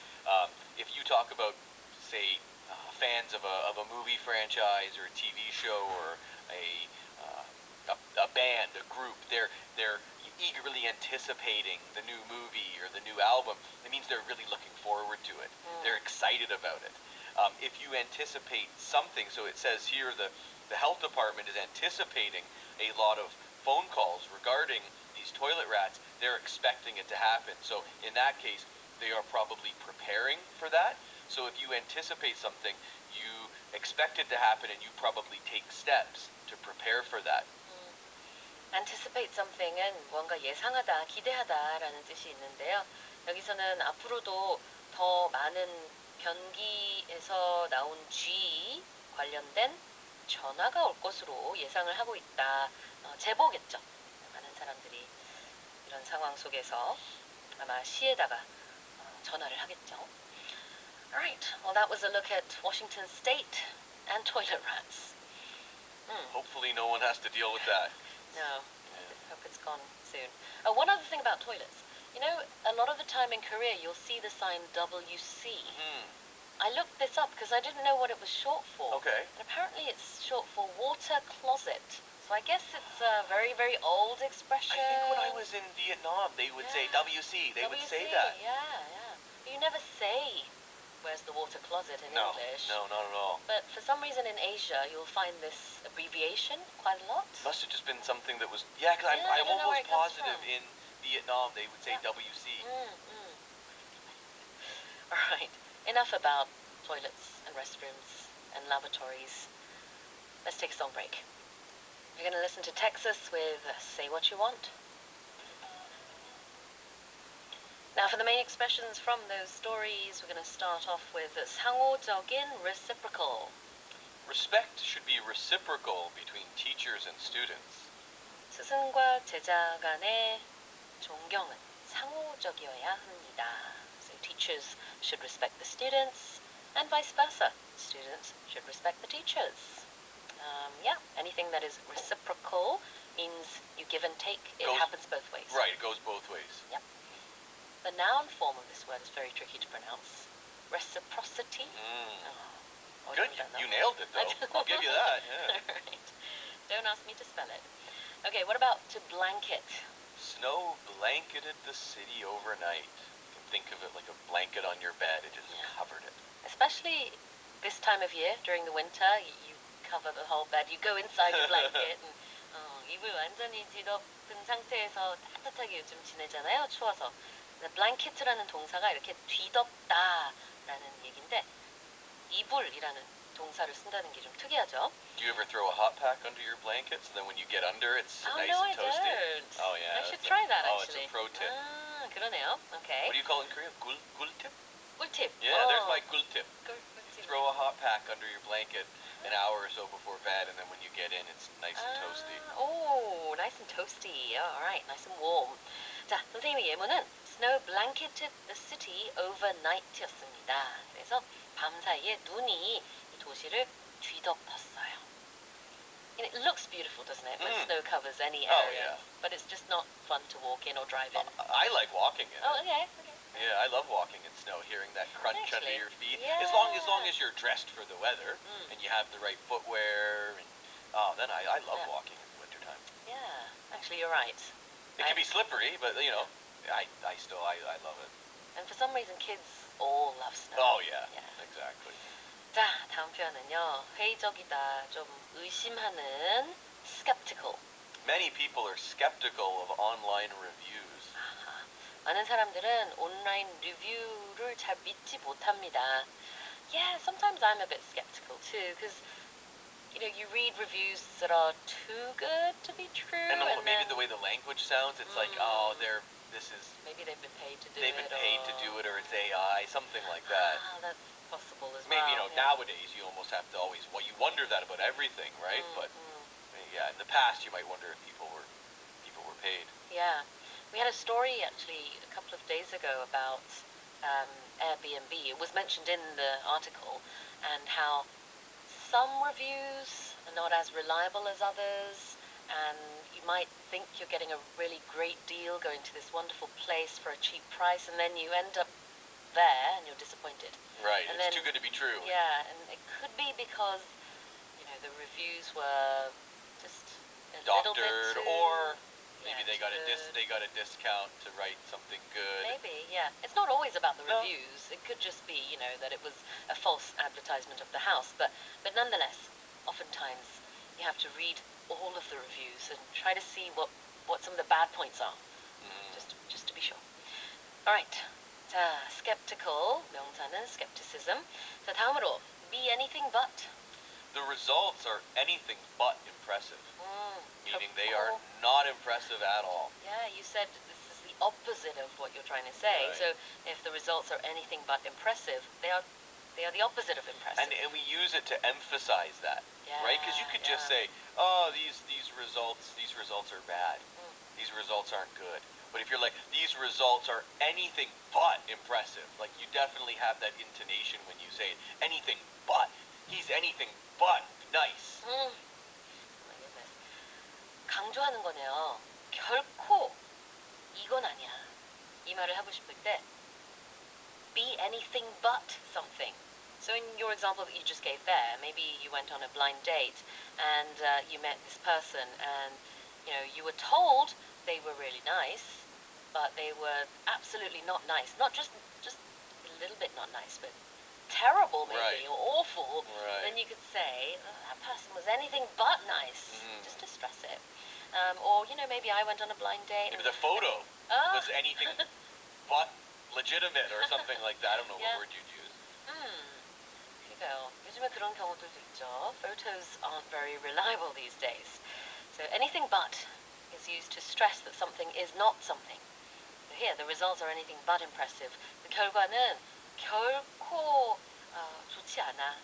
if you talk about, say, fans of a movie franchise or a TV show or a band, a group, they're eagerly anticipating the new movie or the new album. It means they're really looking forward to it. They're excited about it. If you anticipate something, so it says here the health department is anticipating a lot of phone calls regarding these toilet rats. They're expecting it to happen. So in that case, they are probably preparing for that. So if you anticipate something, you expect it to happen and you probably take steps to prepare for that. Anticipate something은 뭔가 예상하다, 기대하다라는 뜻이 있는데요. 여기서는 앞으로도 더 많은 변기에서 나온 쥐 관련된 전화가 올 것으로 예상을 하고 있다. 제보겠죠. 많은 사람들이 이런 상황 속에서 아마 시에다가 전화를 하겠죠. Alright, well that was a look at Washington State and toilet rats. Hopefully no one has to deal with that. No, I hope it's gone soon. One other thing about toilets. You know, a lot of the time in Korea you'll see the sign WC. I looked this up because I didn't know what it was short for. Okay. And apparently it's short for water closet. So I guess it's a very, very old expression. I think when I was in Vietnam, they would say WC. They would say that. Yeah. But you never say, where's the water closet in English? No, not at all. But for some reason in Asia, you'll find this abbreviation quite a lot. Must have just been something that was... Yeah, because I'm almost positive in Vietnam they would say WC. All right. Enough about toilets and restrooms and lavatories. Let's take a song break. We're going to listen to Texas with Say What You Want. Now for the main expressions from those stories, we're going to start off with 상호적인, reciprocal. Respect should be reciprocal between teachers and students. 스승과 제자 간의 존경은 상호적이어야 합니다. So teachers should respect the students, and vice versa. Students should respect the teachers. Anything that is reciprocal means you give and take. It happens both ways. Right, it goes both ways. Yep. The noun form of this word is very tricky to pronounce. Reciprocity. Good, you nailed it though. I'll give you that. Yeah. Right. Don't ask me to spell it. Okay, what about to blanket? snow blanketed the city overnight. You can think of it like a blanket on your bed. It just covered it. Especially this time of year, during the winter, you cover the whole bed. You go inside your blanket and 이불 완전히 뒤덮은 상태에서 따뜻하게 요즘 지내잖아요. 추워서. blanket라는 동사가 이렇게 뒤덮다라는 얘기인데 이불이라는 동사를 쓴다는 게 좀 특이하죠. Do you ever throw a hot pack under your blanket so then when you get under it's nice no, and toasty? Don't. Oh yeah. I should try that Oh, it's actually. a pro tip. 그러네요. Okay. What do you call it in Korean? Gultip? 꿀팁. Yeah, there's my gultip. 꿀팁. Throw a hot pack under your blanket an hour or so before bed, and then when you get in, it's nice and toasty. Oh, nice and toasty. All right, nice and warm. 자, 선생님의 예문은 Snow blanketed the city overnight였습니다. 그래서 밤사이에 눈이 이 도시를 뒤덮었어요. And it looks beautiful, doesn't it? When snow covers any area. Oh, yeah. But it's just not fun to walk in or drive in. I like walking in it. Oh, okay. Yeah, I love walking in snow, hearing that crunch under your feet. Yeah. As long as you're dressed for the weather and you have the right footwear, and then I love walking in the wintertime. Yeah, actually you're right. It can be slippery, but I love it. And for some reason kids all love snow. Oh yeah. Exactly. 자, 다음 표현은요. 회의적이다, 좀 의심하는 skeptical. Many people are skeptical of online reviews. 많은 사람들은 온라인 리뷰를 잘 믿지 못합니다. Yeah, sometimes I'm a bit skeptical too, because you read reviews that are too good to be true, and maybe the way the language sounds, it's like, maybe they've been paid to do it. They've been paid to do it, or it's AI, something like that. That's possible as maybe, well. nowadays you almost have to always, you wonder that about everything, right? But yeah, in the past you might wonder if people were paid. Yeah. We had a story actually a couple of days ago about Airbnb. It was mentioned in the article, and how some reviews are not as reliable as others, and you might think you're getting a really great deal going to this wonderful place for a cheap price, and then you end up there and you're disappointed. Right, and it's too good to be true. Yeah, and it could be because the reviews were just a doctored, little bit too, or maybe they got a discount to write something good. Maybe, yeah. It's not always about the reviews. It could just be, that it was a false advertisement of the house. But nonetheless, oftentimes you have to read all of the reviews and try to see what some of the bad points are. Just to be sure. Alright. 자, skeptical. 명사는 skepticism. 자, 다음으로 be anything but. The results are anything but impressive. Meaning they are not impressive at all. Yeah, you said this is the opposite of what you're trying to say. Right. So if the results are anything but impressive, they are the opposite of impressive. And we use it to emphasize that, right? Because you could just say, "Oh, these results are bad. These results aren't good." But if you're like, "These results are anything but impressive," like you definitely have that intonation when you say it. Anything but. He's anything but nice. 강조하는 거네요. 결코 이건 아니야. 이 말을 하고 싶을 때 be anything but something. So in your example that you just gave there, maybe you went on a blind date and you met this person and you were told they were really nice, but they were absolutely not nice. Not just a little bit not nice, but terrible maybe, or awful. Right. Then you could say that person was anything but nice, just to stress it. Or maybe I went on a blind date. Maybe the photo was anything but legitimate or something like that. I don't know what word you'd use. 그러니까요. 요즘에 그런 경우들도 있죠. Photos aren't very reliable these days. So anything but is used to stress that something is not something. So here, the results are anything but impressive. 그 결과는 결코 좋지 않아.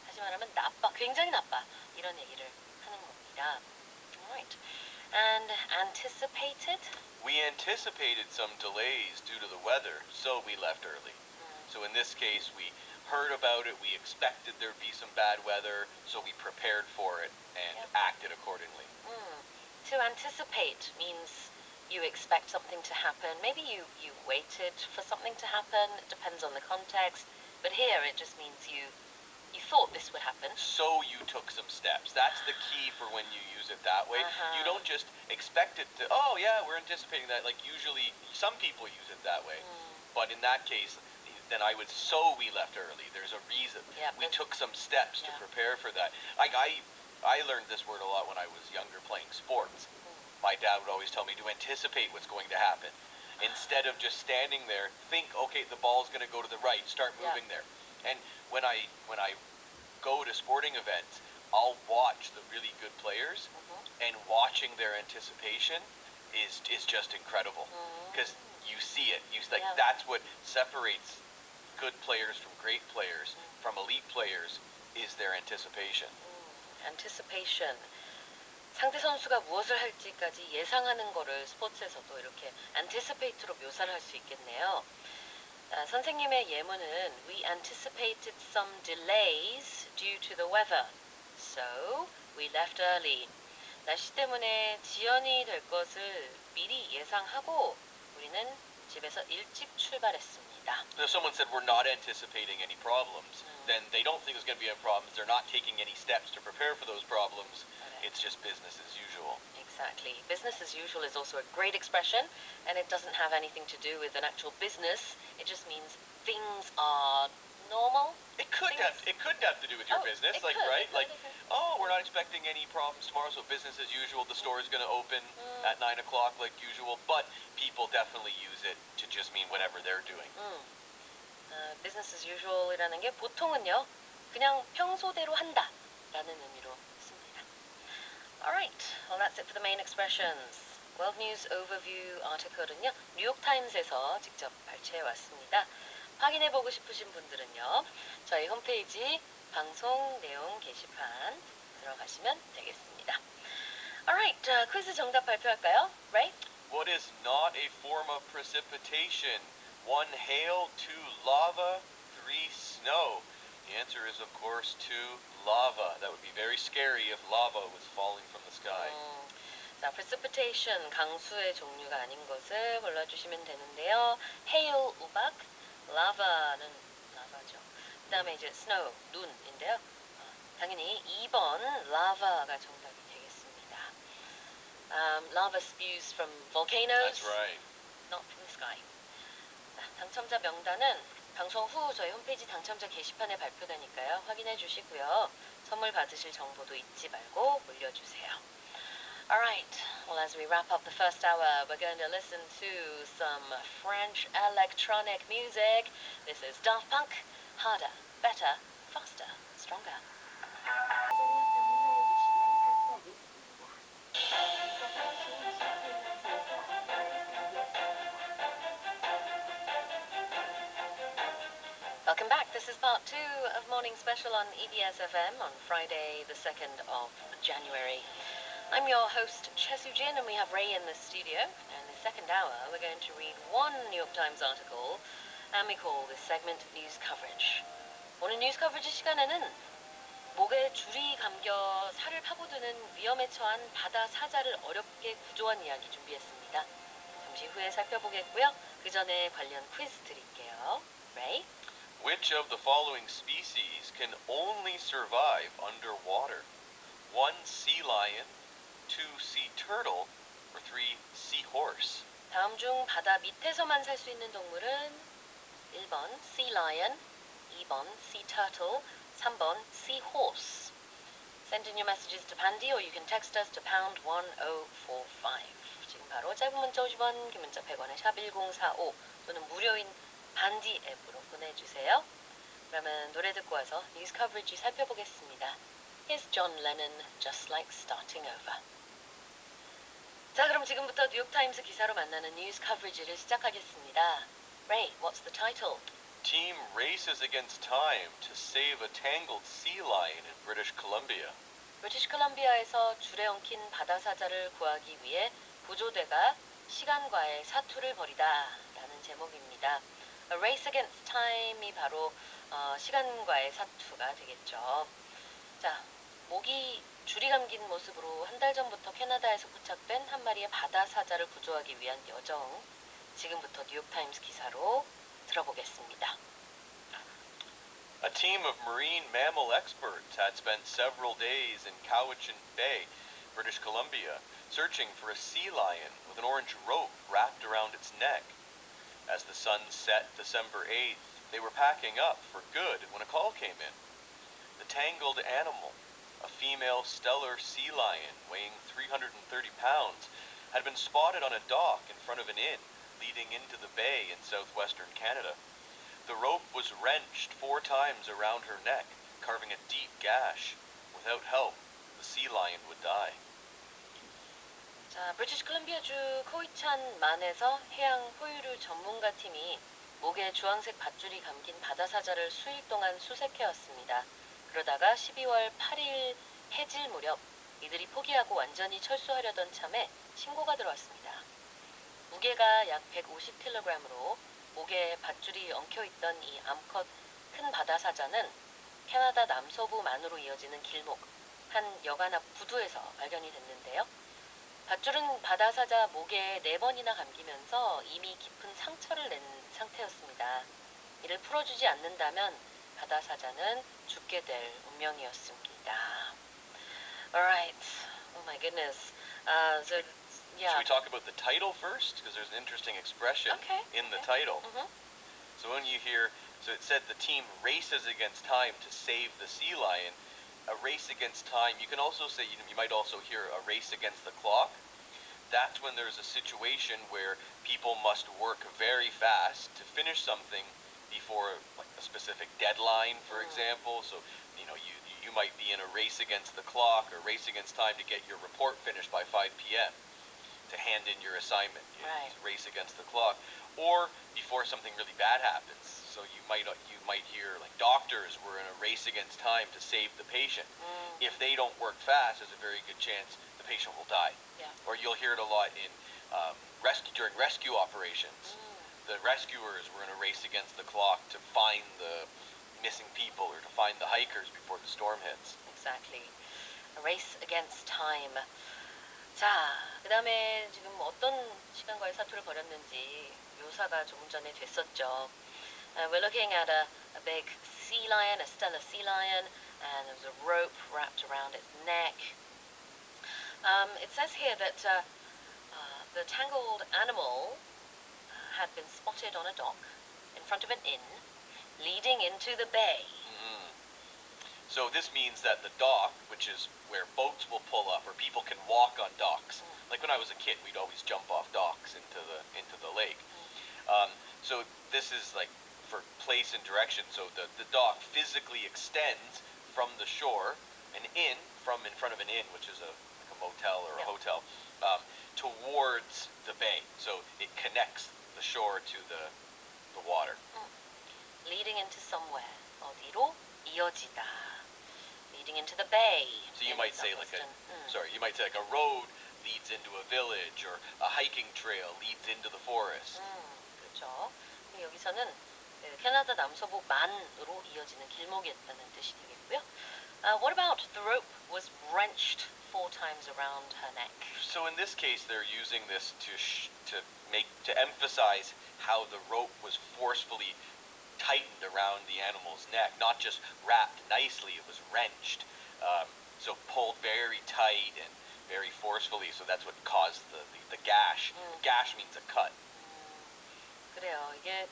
다시 말하면 나빠, 굉장히 나빠. 이런 얘기를 하는 겁니다. Alright. And anticipated? We anticipated some delays due to the weather, so we left early. So in this case, we heard about it, we expected there'd be some bad weather, so we prepared for it and acted accordingly. To anticipate means you expect something to happen. Maybe you waited for something to happen. It depends on the context. But here it just means you You thought this would happen. So you took some steps. That's the key for when you use it that way. You don't just expect it to, oh yeah, we're anticipating that. Like usually some people use it that way. But in that case, then I would, so we left early. There's a reason. Yeah, we took some steps to prepare for that. Like I learned this word a lot when I was younger playing sports. My dad would always tell me to anticipate what's going to happen. Instead of just standing there, think, okay, the ball's going to go to the right, start moving there. And when I go to sporting events, I'll watch the really good players, and watching their anticipation is just incredible because you see it. That's what separates good players from great players from elite players is their anticipation. Anticipation. 상대 선수가 무엇을 할지까지 예상하는 거를 스포츠에서도 이렇게 anticipate로 묘사를 할 수 있겠네요. 선생님의 예문은 We anticipated some delays due to the weather, so we left early. 날씨 때문에 지연이 될 것을 미리 예상하고 우리는 집에서 일찍 출발했습니다. If someone said we're not anticipating any problems, then they don't think there's going to be any problems. They're not taking any steps to prepare for those problems. It's just business as usual. Exactly. Business as usual is also a great expression, and it doesn't have anything to do with an actual business. It just means things are normal. It could have to do with your business, right? Oh, we're not expecting any problems tomorrow, so business as usual. The store is going to open at 9 o'clock like usual, but people definitely use it to just mean whatever they're doing. Business as usual이라는 게 보통은요, 그냥 평소대로 한다라는 의미로 씁니다. Alright, well that's it for the main expressions. World News Overview article은요, 뉴욕타임스에서 직접 발췌해 왔습니다. 확인해보고 싶으신 분들은요, 저희 홈페이지 방송 내용 게시판 들어가시면 되겠습니다. Alright, 퀴즈 정답 발표할까요? Ray? What is not a form of precipitation? 1, hail, 2, lava, 3, snow. The answer is, of course, 2, lava. That would be very scary if lava was falling from the sky. 자, precipitation, 강수의 종류가 아닌 것을 골라주시면 되는데요. hail, 우박, lava는 라바죠. 그 다음에 이제 snow, 눈인데요. 당연히 2번 lava가 정답이 되겠습니다. Lava spews from volcanoes. That's right. Not from the sky. 자, 당첨자 명단은 방송 후 저희 홈페이지 당첨자 게시판에 발표되니까요. 확인해 주시고요. 선물 받으실 정보도 잊지 말고 올려주세요. Alright, well as we wrap up the first hour, we're going to listen to some French electronic music. This is Daft Punk, Harder, Better, Faster, Stronger. Welcome back. This is part 2 of Morning Special on EBS FM on Friday, the 2nd of January. I'm your host, Chesu Jin, and we have Ray in the studio. And in the second hour, we're going to read one New York Times article, and we call this segment News Coverage. 오늘 뉴스 커버리지 시간에는 목에 줄이 감겨 살을 파고드는 위험에 처한 바다 사자를 어렵게 구조한 이야기 준비했습니다. 잠시 후에 살펴보겠고요. 그 전에 관련 퀴즈 드릴게요. Ray? Which of the following species can only survive underwater? 1, sea lion, 2, sea turtle, or 3, seahorse? 다음 중 바다 밑에서만 살 수 있는 동물은 1번 sea lion, 2번 sea turtle, 3번 seahorse. Send in your messages to Pandy or you can text us to pound 1045. 지금 바로 짧은 문자 50원, 긴 문자 100원에 샵 1045 또는 무료인 반디 앱으로 보내주세요. 그러면 노래 듣고 와서 뉴스 커버리지 살펴보겠습니다. Here's John Lennon, Just Like Starting Over. 자, 그럼 지금부터 뉴욕타임스 기사로 만나는 뉴스 커버리지를 시작하겠습니다. Ray, what's the title? Team races against time to save a tangled sea lion in British Columbia. 브리티시 콜럼비아에서 줄에 엉킨 바다사자를 구하기 위해 구조대가 시간과의 사투를 벌이다 라는 제목입니다. A race against time이 바로 시간과의 사투가 되겠죠. 자, 목이 줄이 감긴 모습으로 한 달 전부터 캐나다에서 포착된 한 마리의 바다사자를 구조하기 위한 여정. 지금부터 뉴욕타임스 기사로 들어보겠습니다. A team of marine mammal experts had spent several days in Cowichan Bay, British Columbia, searching for a sea lion with an orange rope wrapped around its neck. As the sun set December 8th, they were packing up for good when a call came in. The tangled animal, a female Steller sea lion weighing 330 pounds, had been spotted on a dock in front of an inn leading into the bay in southwestern Canada. The rope was wrenched 4 times around her neck, carving a deep gash. Without help, the sea lion would die. 자, 브리티시 콜럼비아주 코이찬만에서 해양 포유류 전문가 팀이 목에 주황색 밧줄이 감긴 바다사자를 수일 동안 수색해왔습니다. 그러다가 12월 8일 해질 무렵 이들이 포기하고 완전히 철수하려던 참에 신고가 들어왔습니다. 무게가 약 150kg으로 목에 밧줄이 엉켜있던 이 암컷 큰 바다사자는 캐나다 남서부만으로 이어지는 길목, 한 여관 앞 부두에서 발견이 됐는데요. 밧줄은 바다사자 목에 4번이나 감기면서 이미 깊은 상처를 낸 상태였습니다. 이를 풀어주지 않는다면 바다사자는 죽게 될 운명이었습니다. Alright. Oh my goodness. Yeah. Should we talk about the title first? Because there's an interesting expression in the title. So when you hear, so it said the team races against time to save the sea lion. A race against time. You can also say, you might also hear a race against the clock. That's when there's a situation where people must work very fast to finish something before like a specific deadline, for example. So, you might be in a race against the clock or race against time to get your report finished by 5 p.m. to hand in your assignment. Right. Race against the clock. Or before something really bad happens. So you might hear like doctors were in a race against time to save the patient. If they don't work fast, there's a very good chance the patient will die. Yeah. Or you'll hear it a lot in during rescue operations. The rescuers were in a race against the clock to find the missing people or to find the hikers before the storm hits. Exactly. A race against time. 자, 그 다음에 지금 어떤 시간과의 사투를 벌였는지 묘사가 조금 전에 됐었죠. We're looking at a big sea lion, a Steller sea lion, and there was a rope wrapped around its neck. It says here that the tangled animal had been spotted on a dock in front of an inn leading into the bay. So this means that the dock, which is where boats will pull up or people can walk on docks. Like when I was a kid, we'd always jump off docks into the lake. So this is like for place and direction. So the dock physically extends from the shore, an inn from in front of an inn, which is like a motel or a hotel, towards the bay. So it connects the shore to the water. Leading into somewhere. 어디로? 이어지다. Leading into the bay. So you might say like you might say like a road leads into a village or a hiking trail leads into the forest. 그렇죠. 여기서는 캐나다 남서부만으로 이어지는 길목이었다는 뜻이 되겠고요. What about the rope was wrenched 4 times around her neck? So in this case, they're using this to emphasize how the rope was forcefully tightened around the animal's neck, not just wrapped nicely, it was wrenched. So pulled very tight and very forcefully, so that's what caused the gash. Gash means a cut. 그래요. 이게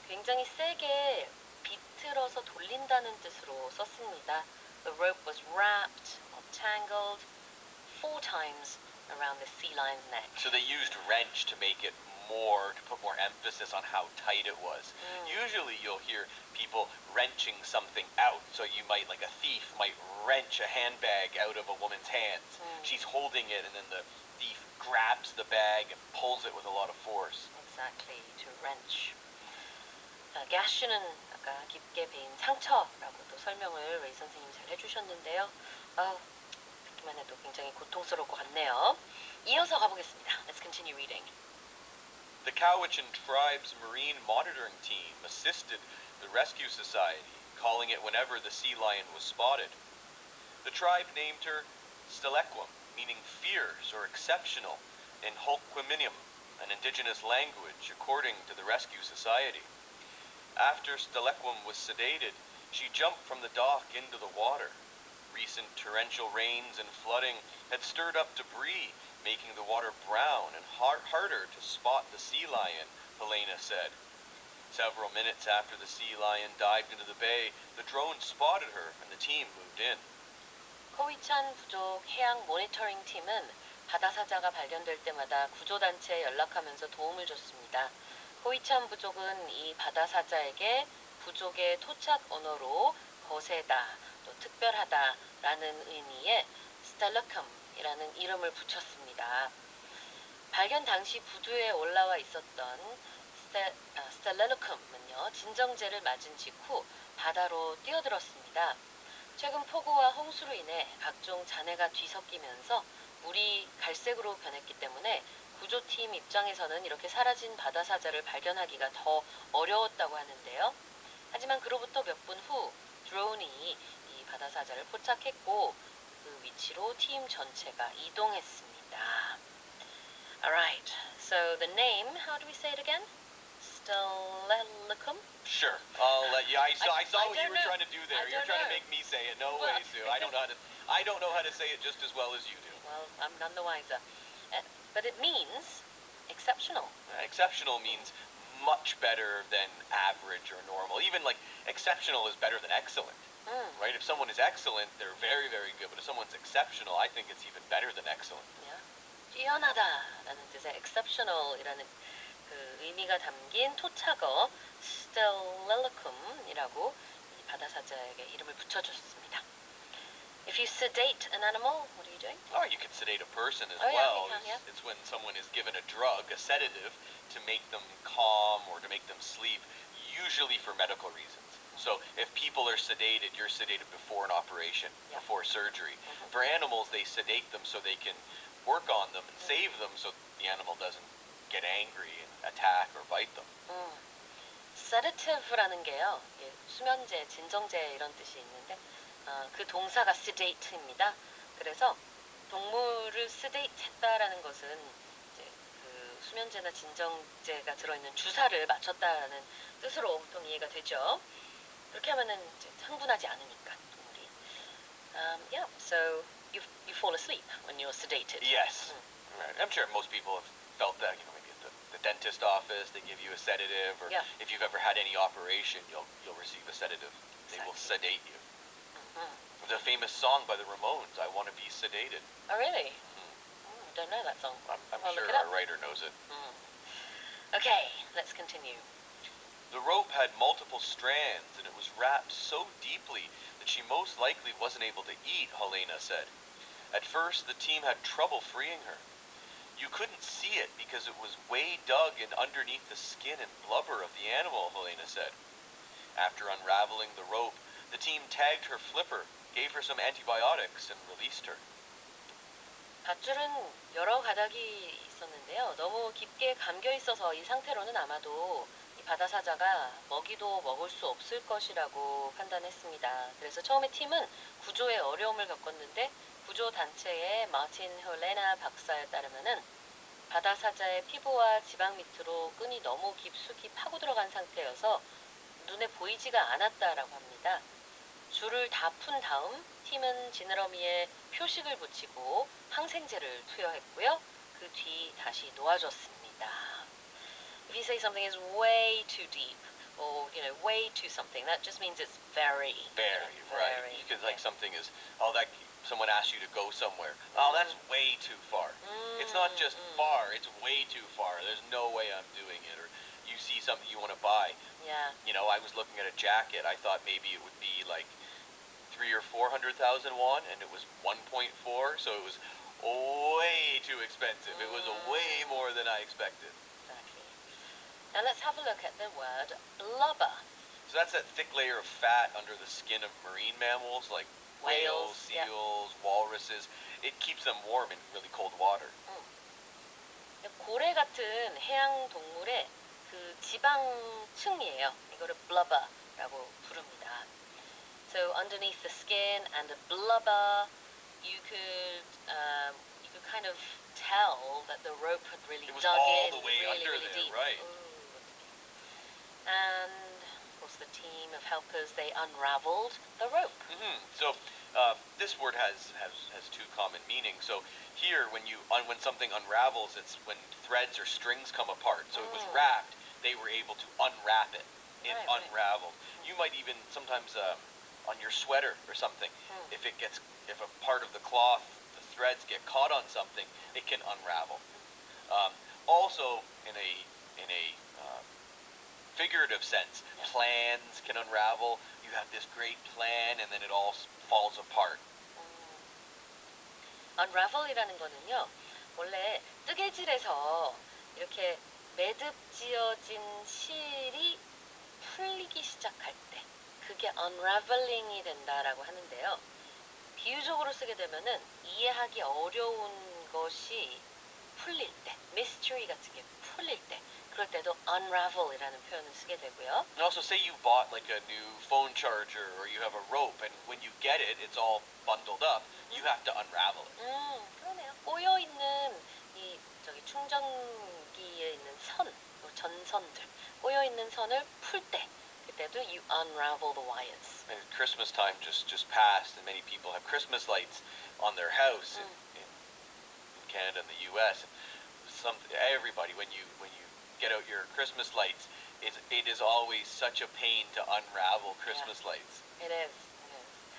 굉장히 세게 비틀어서 돌린다는 뜻으로 썼습니다. The rope was wrapped or tangled 4 times around the sea lion's neck. So they used wrench to make it to put more emphasis on how tight it was. Usually you'll hear people wrenching something out. So you might, like a thief might wrench a handbag out of a woman's hands. She's holding it and then the thief grabs the bag and pulls it with a lot of force. Exactly, to wrench. 자, gash는 아까 깊게 베인 상처라고도 설명을 웨이 선생님이 잘 해주셨는데요. 듣기만 해도 굉장히 고통스러울 것 같네요. 이어서 가보겠습니다. Let's continue reading. The Cowichan Tribe's Marine Monitoring Team assisted the Rescue Society, calling it whenever the sea lion was spotted. The tribe named her Stelequim, meaning fierce or exceptional, in Holquiminium, an indigenous language, according to the Rescue Society. After Stelequim was sedated, She jumped from the dock into the water. Recent torrential rains and flooding had stirred up debris, making the water brown and harder to spot the sea lion, Helena said. Several minutes after the sea lion dived into the bay, the drone spotted her and the team moved in. 코위찬 부족 해양 모니터링 팀은 바다사자가 발견될 때마다 구조단체에 연락하면서 도움을 줬습니다. 코위찬 부족은 이 바다사자에게 부족의 토착 언어로 거세다, 또 특별하다라는 의미의 스텔러컴이라는 이름을 붙였습니다. 발견 당시 부두에 올라와 있었던 스텔렐러컴은요, 진정제를 맞은 직후 바다로 뛰어들었습니다. 최근 폭우와 홍수로 인해 각종 잔해가 뒤섞이면서 물이 갈색으로 변했기 때문에 구조팀 입장에서는 이렇게 사라진 바다사자를 발견하기가 더 어려웠다고 하는데요. 하지만 그로부터 몇 분 후 드론이 이 바다사자를 포착했고 그 위치로 팀 전체가 이동했습니다. Alright, so the name, how do we say it again? Stelellacum? Sure, I'll let you. I saw what you were trying to do there. You're trying to make me say it. No way, Sue. I don't know how to say it just as well as you do. Well, I'm none the wiser. But it means exceptional. Exceptional means much better than average or normal. Even like exceptional is better than excellent. Right? If someone is excellent, they're very, very good. But if someone's exceptional, I think it's even better than excellent. Yeah. 뛰어나다라는 뜻의 exceptional이라는 그 의미가 담긴 토착어 Stellellacum이라고 이 바다사자에게 이름을 붙여줬습니다. If you sedate an animal, what are you doing? Oh, you can sedate a person as well. Yeah. It's when someone is given a drug, a sedative, to make them calm or to make them sleep, usually for medical reasons. So if people are sedated, you're sedated before an operation, before surgery. For animals, they sedate them so they can work on them and save them so the animal doesn't get angry and attack or bite them. sedative라는 게요, 수면제, 진정제 이런 뜻이 있는데 그 동사가 sedate입니다. 그래서 동물을 sedate했다라는 것은 이제 그 수면제나 진정제가 들어있는 주사를 맞췄다라는 뜻으로 보통 이해가 되죠. 그렇게 하면은 이제 흥분하지 않으니까 동물이. Yeah, so you fall asleep when you're sedated. Yes, right. I'm sure most people have felt that. You know, maybe at the dentist office, they give you a sedative, or if you've ever had any operation, you'll receive a sedative. They will sedate you. There's a famous song by the Ramones, "I Want to Be Sedated." Oh, really? I don't know that song. I'm sure our writer knows it. Okay, let's continue. The rope had multiple strands, and it was wrapped so deeply that she most likely wasn't able to eat, Helena said. At first, the team had trouble freeing her. You couldn't see it because it was way dug in underneath the skin and blubber of the animal, Helena said. After unraveling the rope, the team tagged her flipper, gave her some antibiotics, and released her. 밧줄은 여러 가닥이 있었는데요. 너무 깊게 감겨 있어서 이 상태로는 아마도 이 바다사자가 먹이도 먹을 수 없을 것이라고 판단했습니다. 그래서 처음에 팀은 구조에 어려움을 겪었는데 구조단체의 마틴 헬레나 박사에 따르면은 바다사자의 피부와 지방 밑으로 끈이 너무 깊숙이 파고 들어간 상태여서 눈에 보이지가 않았다라고 합니다. 줄을 다 푼 다음 팀은 지느러미에 표식을 붙이고 항생제를 투여했고요. 그 뒤 다시 놓아줬습니다. If you say something is way too deep or way too something, that just means it's very right. You could like something is that someone asks you to go somewhere. Oh, that's way too far. It's not just far, it's way too far. There's no way I'm doing it. Or you see something you want to buy. Yeah. I was looking at a jacket. I thought maybe it would be like 300,000 or 400,000 won, and it was 1.4, so it was way too expensive. It was way more than I expected. Exactly. Now let's have a look at the word blubber. So that's that thick layer of fat under the skin of marine mammals like whales, seals, walruses. It keeps them warm in really cold water. 고래 같은 해양 동물의 그 지방층이에요. 이거를 blubber라고 부릅니다. So underneath the skin and the blubber, you could kind of tell that the rope had really dug in the way really, under really there, deep. Right. Ooh. And of course the team of helpers, they unraveled the rope. So this word has two common meanings. So here, when something unravels, it's when threads or strings come apart. So it was wrapped. They were able to unwrap it. It unraveled. You might even sometimes on your sweater or something, if a part of the cloth, the threads get caught on something, it can unravel. Also, in a figurative sense, plans can unravel. You have this great plan, and then it all falls apart. Unravel이라는 거는요, 원래 뜨개질에서 이렇게 매듭지어진 실이 풀리기 시작할 때, 그게 unraveling이 된다라고 하는데요. 비유적으로 쓰게 되면은 이해하기 어려운 것이 풀릴 때, mystery 같은 게 풀릴 때, 그럴 때도 unravel이라는 표현을 쓰게 되고요. And also, say you bought like a new phone charger, or you have a rope, and when you get it, it's all bundled up. You have to unravel it. 그러네요. 꼬여 있는 충전기에 있는 전선들, 꼬여 있는 선을 풀 때, 그때도 you unravel the wires. And Christmas time just passed, and many people have Christmas lights on their house in Canada and the U.S. Everybody, when you get out your Christmas lights, it is always such a pain to unravel Christmas lights. It is.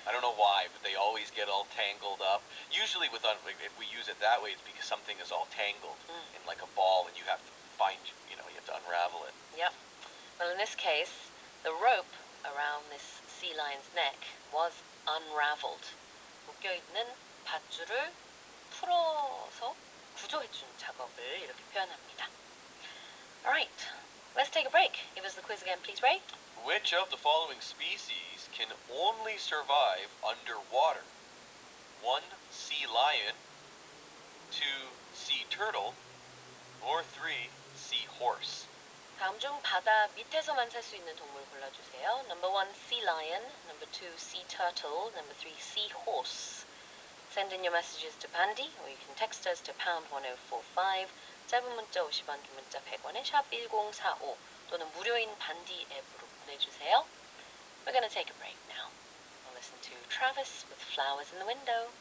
I don't know why, but they always get all tangled up. Usually, if we use it that way, it's because something is all tangled in like a ball, and you have to you have to unravel it. Yep. Well, in this case, the rope around this sea lion's neck was unraveled. 묶여있는 밧줄을 풀어서 구조해주는 작업을 이렇게 표현합니다. Alright, let's take a break. Give us the quiz again, please, Ray. Which of the following species can only survive underwater? 1. Sea lion, 2. sea turtle, or 3. sea horse? 다음 중 바다 밑에서만 살 수 있는 동물 골라주세요. Number 1, sea lion. Number 2, sea turtle. Number 3, sea horse. Send in your messages to Bandy, or you can text us to pound 1045. 짧은 문자 50원, 긴 문자 100원에 샵 1045 또는 무료인 반디 앱으로 보내주세요. We're going to take a break now. We'll listen to Travis with Flowers in the Window.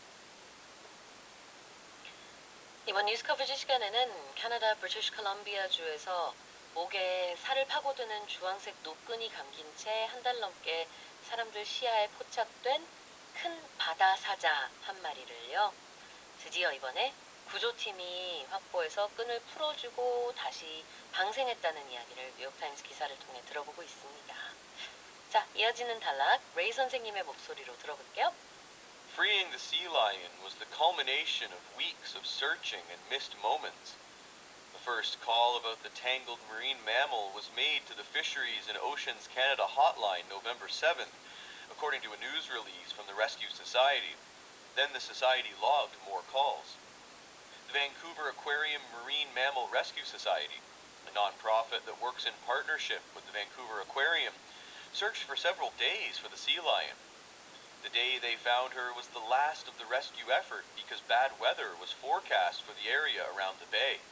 이번 뉴스 커버지 시간에는 캐나다 브리티시 콜럼비아 주에서 목에 살을 파고드는 주황색 노끈이 감긴 채 한 달 넘게 사람들 시야에 포착된 큰 바다 사자 한 마리를요. 드디어 이번에 구조팀이 확보해서 끈을 풀어주고 다시 방생했다는 이야기를 뉴욕타임스 기사를 통해 들어보고 있습니다. 자, 이어지는 단락 레이 선생님의 목소리로 들어볼게요. Freeing the sea lion was the culmination of weeks of searching and missed moments. The first call about the tangled marine mammal was made to the Fisheries and Oceans Canada hotline November 7th, according to a news release from the Rescue Society. Then the Society logged more calls. The Vancouver Aquarium Marine Mammal Rescue Society, a non-profit that works in partnership with the Vancouver Aquarium, searched for several days for the sea lion. The day they found her was the last of the rescue effort because bad weather was forecast for the area around the bay.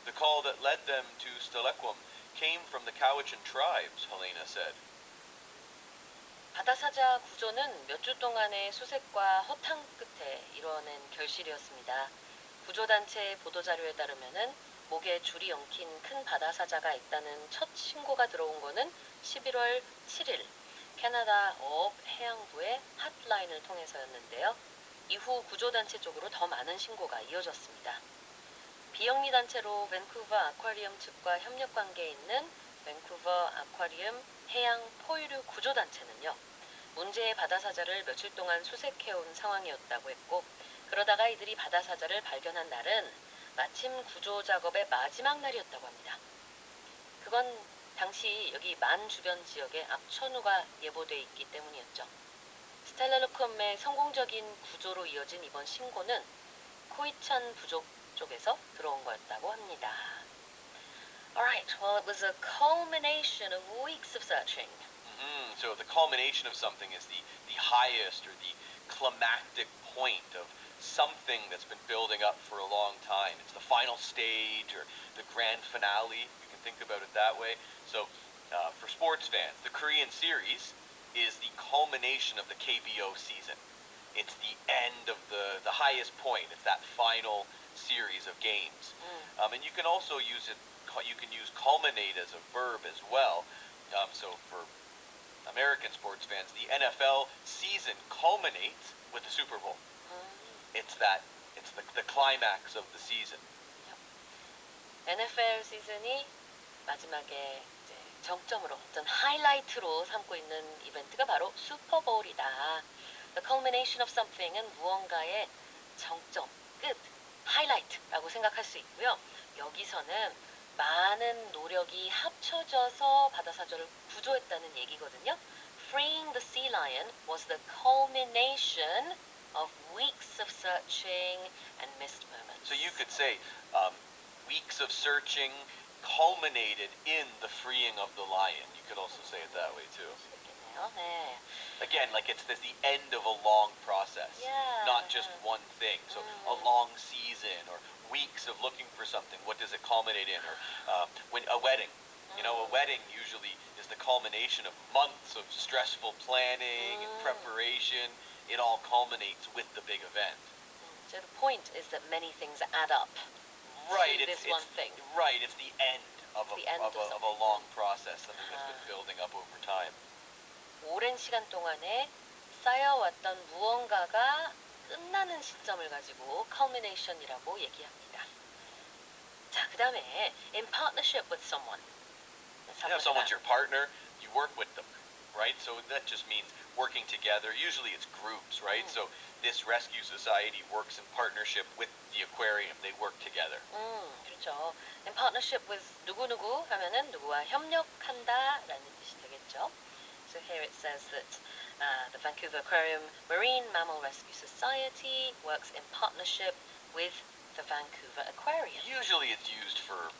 The call that led them to Steilacoom came from the Cowichan tribes, Helena said. 바다사자 구조는 몇 주 동안의 수색과 허탕 끝에 이뤄낸 결실이었습니다. 구조단체의 보도자료에 따르면 목에 줄이 엉킨 큰 바다사자가 있다는 첫 신고가 들어온 거는 11월 7일 캐나다 어업해양부의 핫라인을 통해서였는데요. 이후 구조단체 쪽으로 더 많은 신고가 이어졌습니다. 비영리 단체로 밴쿠버 아쿠아리움 측과 협력 관계에 있는 밴쿠버 아쿠아리움 해양 포유류 구조단체는요. 문제의 바다사자를 며칠 동안 수색해온 상황이었다고 했고 그러다가 이들이 바다사자를 발견한 날은 마침 구조작업의 마지막 날이었다고 합니다. 그건 당시 여기 만 주변 지역에 악천후가 예보돼 있기 때문이었죠. 스텔라로콤의 성공적인 구조로 이어진 이번 신고는 코이찬 부족 쪽에서 들어온 거였다고 합니다. Alright, well it was a culmination of weeks of searching. So the culmination of something is the highest or the climactic point of something that's been building up for a long time. It's the final stage or the grand finale. You can think about it that way. So For sports fans, the Korean series is the culmination of the KBO season. It's the end of the highest point. It's that final series of games. And you can also use it. You can use culminate as a verb as well. So for American sports fans, the NFL season culminates with the Super Bowl. It's the climax of the season. NFL 시즌이 마지막에 이제 정점으로 어떤 하이라이트로 삼고 있는 이벤트가 바로 슈퍼볼이다. The culmination of something은 무언가의 정점, 끝, 하이라이트라고 생각할 수 있고요. 여기서는 많은 노력이 합쳐져서 바다사자를 구조했다는 얘기거든요. Freeing the sea lion was the culmination of weeks of searching and missed moments. So you could say weeks of searching culminated in the freeing of the lion. You could also say it that way too. 네. Again, like it's the end of a long process, not just one thing. So a long season or weeks of looking for something. What does it culminate in? Or when a wedding. You know, a wedding usually is the culmination of months of stressful planning and preparation. It all culminates with the big event. So the point is that many things add up. Right, to this one thing. Right, it's the end of a long process, something that's been building up over time. 오랜 시간 동안에 쌓여왔던 무언가가 끝나는 시점을 가지고 culmination이라고 얘기합니다. 자, 그 다음에 in partnership with someone. Yeah, someone's your partner, you work with them, right? So that just means working together. Usually it's groups, right? So this rescue society works in partnership with the aquarium. They work together. 그렇죠. In partnership with 누구누구 하면은 누구와 협력한다라는 뜻이 되겠죠. So here it says that the Vancouver Aquarium Marine Mammal Rescue Society works in partnership with the Vancouver Aquarium. Usually it's used for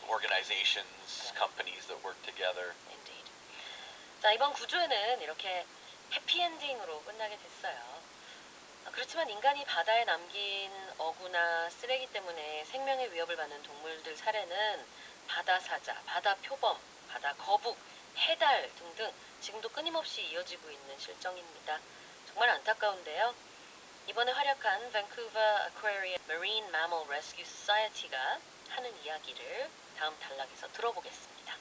organizations, companies that work together. Indeed. 자, 이번 구조에는 이렇게 해피엔딩으로 끝나게 됐어요. 그렇지만 인간이 바다에 남긴 어구나 쓰레기 때문에 생명의 위협을 받는 동물들 사례는 바다 사자, 바다 표범, 바다 거북, 해달 등등 지금도 끊임없이 이어지고 있는 실정입니다. 정말 안타까운데요. 이번에 활약한 Vancouver Aquarium Marine Mammal Rescue Society가 하는 이야기를 다음 단락에서 들어보겠습니다.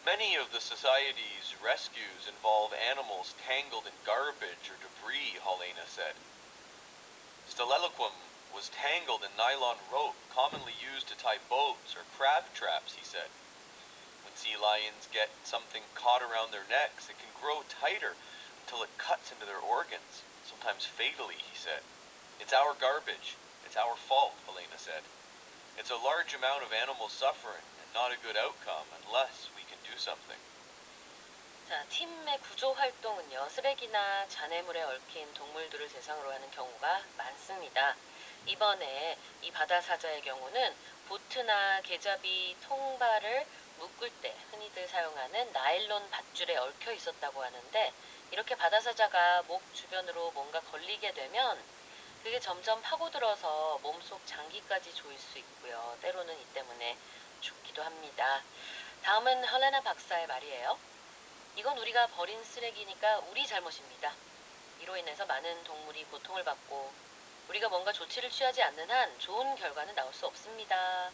Many of the society's rescues involve animals tangled in garbage or debris, Helena said. Stoleliquim was tangled in nylon rope commonly used to tie boats or crab traps, he said. When sea lions get something caught around their necks, it can grow tighter until it cuts into their organs, sometimes fatally, he said. It's our garbage. It's our fault, Helena said. It's a large amount of animal suffering and not a good outcome unless we can do something. 자, 팀의 구조 활동은요, 쓰레기나 잔해물에 얽힌 동물들을 대상으로 하는 경우가 많습니다. 이번에 이 바다 사자의 경우는 보트나 계잡이 통발을 묶을 때 흔히들 사용하는 나일론 밧줄에 얽혀 있었다고 하는데 이렇게 바다 사자가 목 주변으로 뭔가 걸리게 되면 그게 점점 파고들어서 몸속 장기까지 조일 수 있고요. 때로는 이 때문에 죽기도 합니다. 다음은 헬레나 박사의 말이에요. 이건 우리가 버린 쓰레기니까 우리 잘못입니다. 이로 인해서 많은 동물이 고통을 받고 우리가 뭔가 조치를 취하지 않는 한 좋은 결과는 나올 수 없습니다.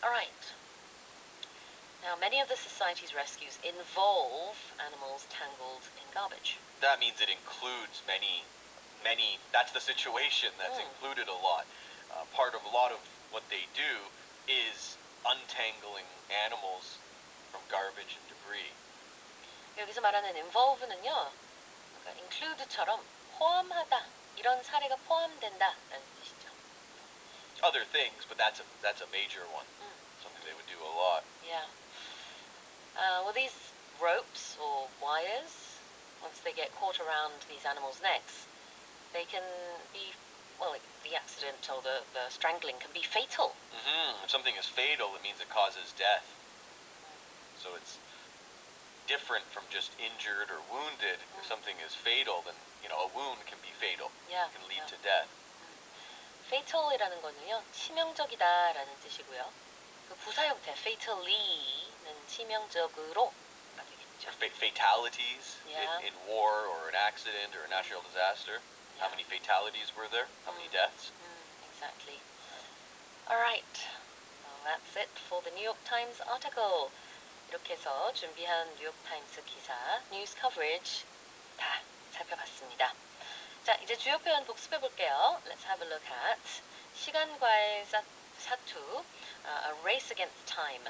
Alright. Now, many of the society's rescues involve animals tangled in garbage. That means it includes many, that's the situation that's included a lot. A lot of what they do is untangling animals from garbage and debris. 여기서 말하는 involve는요, 그러니까 include처럼 포함하다, 이런 사례가 포함된다라는 뜻이죠. Other things, but that's a major one. Something they would do a lot. Yeah. Well, these ropes or wires, once they get caught around these animals' necks, they can be, well, the accident or the strangling can be fatal. If something is fatal, it means it causes death. So it's different from just injured or wounded. If something is fatal, then a wound can be fatal. Yeah, it can lead to death. fatal이라는 거는요, 치명적이다라는 뜻이고요. 그 부사 형태 fatally 치명적으로가 되겠죠. Fatalities Yeah. in war or an accident or a natural disaster. Yeah. How many fatalities were there? How many deaths? Exactly. All right. Well, that's it for the New York Times article. 이렇게 해서 준비한 뉴욕타임스 기사, 뉴스 커버리지 다 살펴봤습니다. 자, 이제 주요 표현 복습해 볼게요. Let's have a look at 시간과의 사투, a race against time.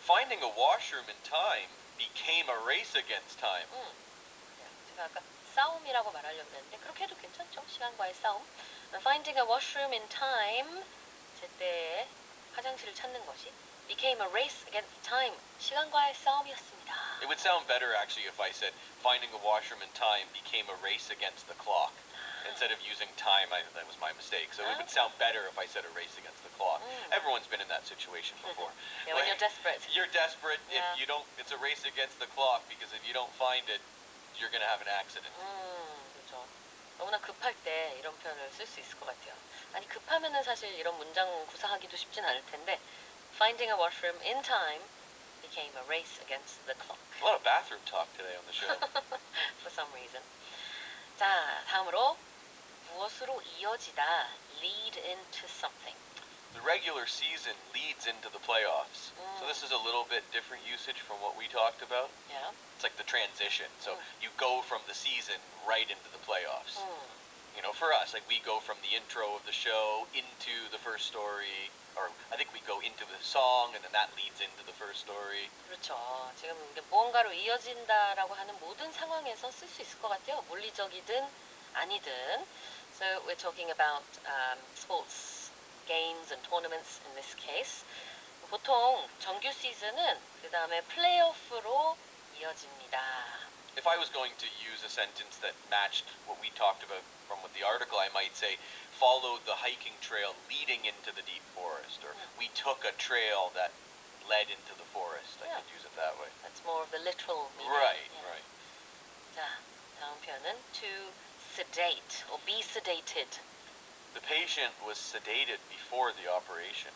Finding a washroom in time became a race against time. 제가 아까 싸움이라고 말하려고 했는데 그렇게 해도 괜찮죠? 시간과의 싸움. Finding a washroom in time, 제때에 화장실을 찾는 것이 became a race against time, 시간과의 싸움이었습니다. It would sound better actually if I said finding a washroom in time became a race against the clock. Instead of using time, that was my mistake. So it would sound better if I said a race against the clock. Everyone's been in that situation before. Yeah, when you're desperate. You're desperate Yeah. if you don't. It's a race against the clock because if you don't find it, you're gonna have an accident. 그렇죠. 너무나 급할 때 이런 표현을 쓸 수 있을 것 같아요. 아니 급하면은 사실 이런 문장 구사하기도 쉽진 않을 텐데 Finding a washroom in time became a race against the clock. A lot of bathroom talk today on the show. For some reason. 자, 다음으로 무엇으로 이어지다, lead into something. The regular season leads into the playoffs. So this is a little bit different usage from what we talked about. Yeah. It's like the transition. So you go from the season right into the playoffs. You know, for us, like we go from the intro of the show into the first story, or I think we go into the song and then that leads into the first story. 그렇죠. 지금 이게 무언가로 이어진다라고 하는 모든 상황에서 쓸 수 있을 것 같아요. 물리적이든 아니든. So we're talking about sports games and tournaments in this case. 보통 정규 시즌은 그 다음에 플레이오프로 이어집니다. If I was going to use a sentence that matched what we talked about from the article, I might say, followed the hiking trail leading into the deep forest, or we took a trail that led into the forest. I could use it that way. That's more of the literal meaning. Right, Yeah. right. 자, 다음 표현은 to sedate or be sedated. The patient was sedated before the operation.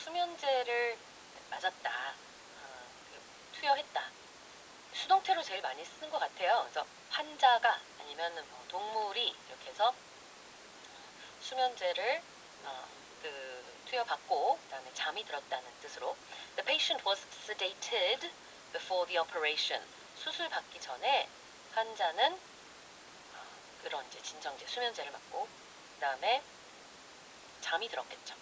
수면제를 맞았다, 투여했다. 수동태로 제일 많이 쓰는 것 같아요. 그래서 환자가 아니면 동물이 이렇게 해서 수면제를 투여받고 그다음에 잠이 들었다는 뜻으로 The patient was sedated before the operation. 수술 받기 전에 환자는 그런 이제 진정제, 수면제를 맞고 그다음에 잠이 들었겠죠.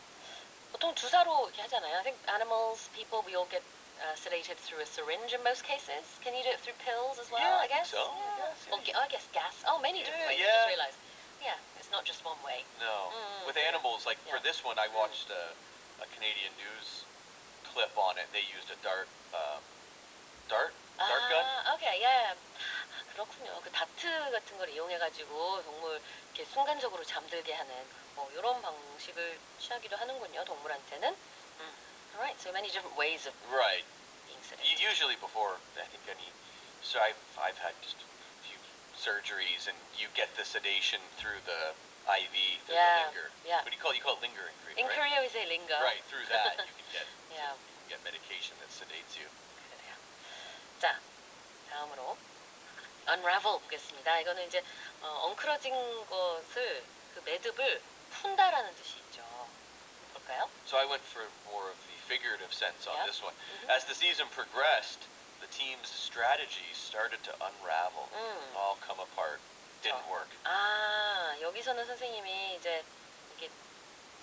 보통 주사로 이렇게 하잖아요. I think animals, people, we all get sedated through a syringe in most cases. Can you do it through pills as well? Yeah, I guess. So. Yeah. I guess gas. Oh, many different ways. Yeah. I just realized. Yeah, it's not just one way. No. With animals, like for this one, I watched a Canadian news clip on it. They used a dart gun. Okay, yeah. 그렇군요. 그 다트 같은 걸 이용해가지고 동물 이렇게 순간적으로 잠들게 하는 뭐 이런 방식을 취하기도 하는군요. 동물한테는. Right. So many different ways of being sedated. Usually before, I think so I've had just a few surgeries, and you get the sedation through the IV, through the linger. Yeah. What do you call it? You call it linger in Korean, In right? Korea we say linger. Right, through that you can get Yeah. medication that sedates you. 그래요. 자, 다음으로 unravel 보겠습니다. 이거는 이제 엉클어진 것을 그 매듭을 푼다라는 뜻이 있죠. 볼까요? So I went for more of the figurative sense on this one. As the season progressed, the team's strategies started to unravel, all come apart. Didn't work. 여기서는 선생님이 이제 이게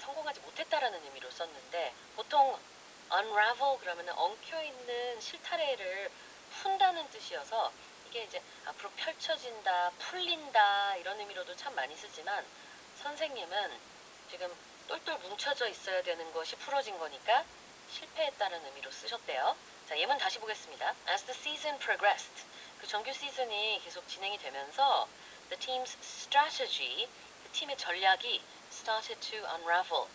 성공하지 못했다라는 의미로 썼는데 보통 unravel 그러면 엉켜 있는 실타래를 푼다는 뜻이어서 이게 이제 앞으로 펼쳐진다, 풀린다 이런 의미로도 참 많이 쓰지만 선생님은 지금 똘똘 뭉쳐져 있어야 되는 것이 풀어진 거니까 실패했다는 의미로 쓰셨대요. 자, 예문 다시 보겠습니다. As the season progressed, 그 정규 시즌이 계속 진행이 되면서 the team's strategy, 그 팀의 전략이 started to unravel,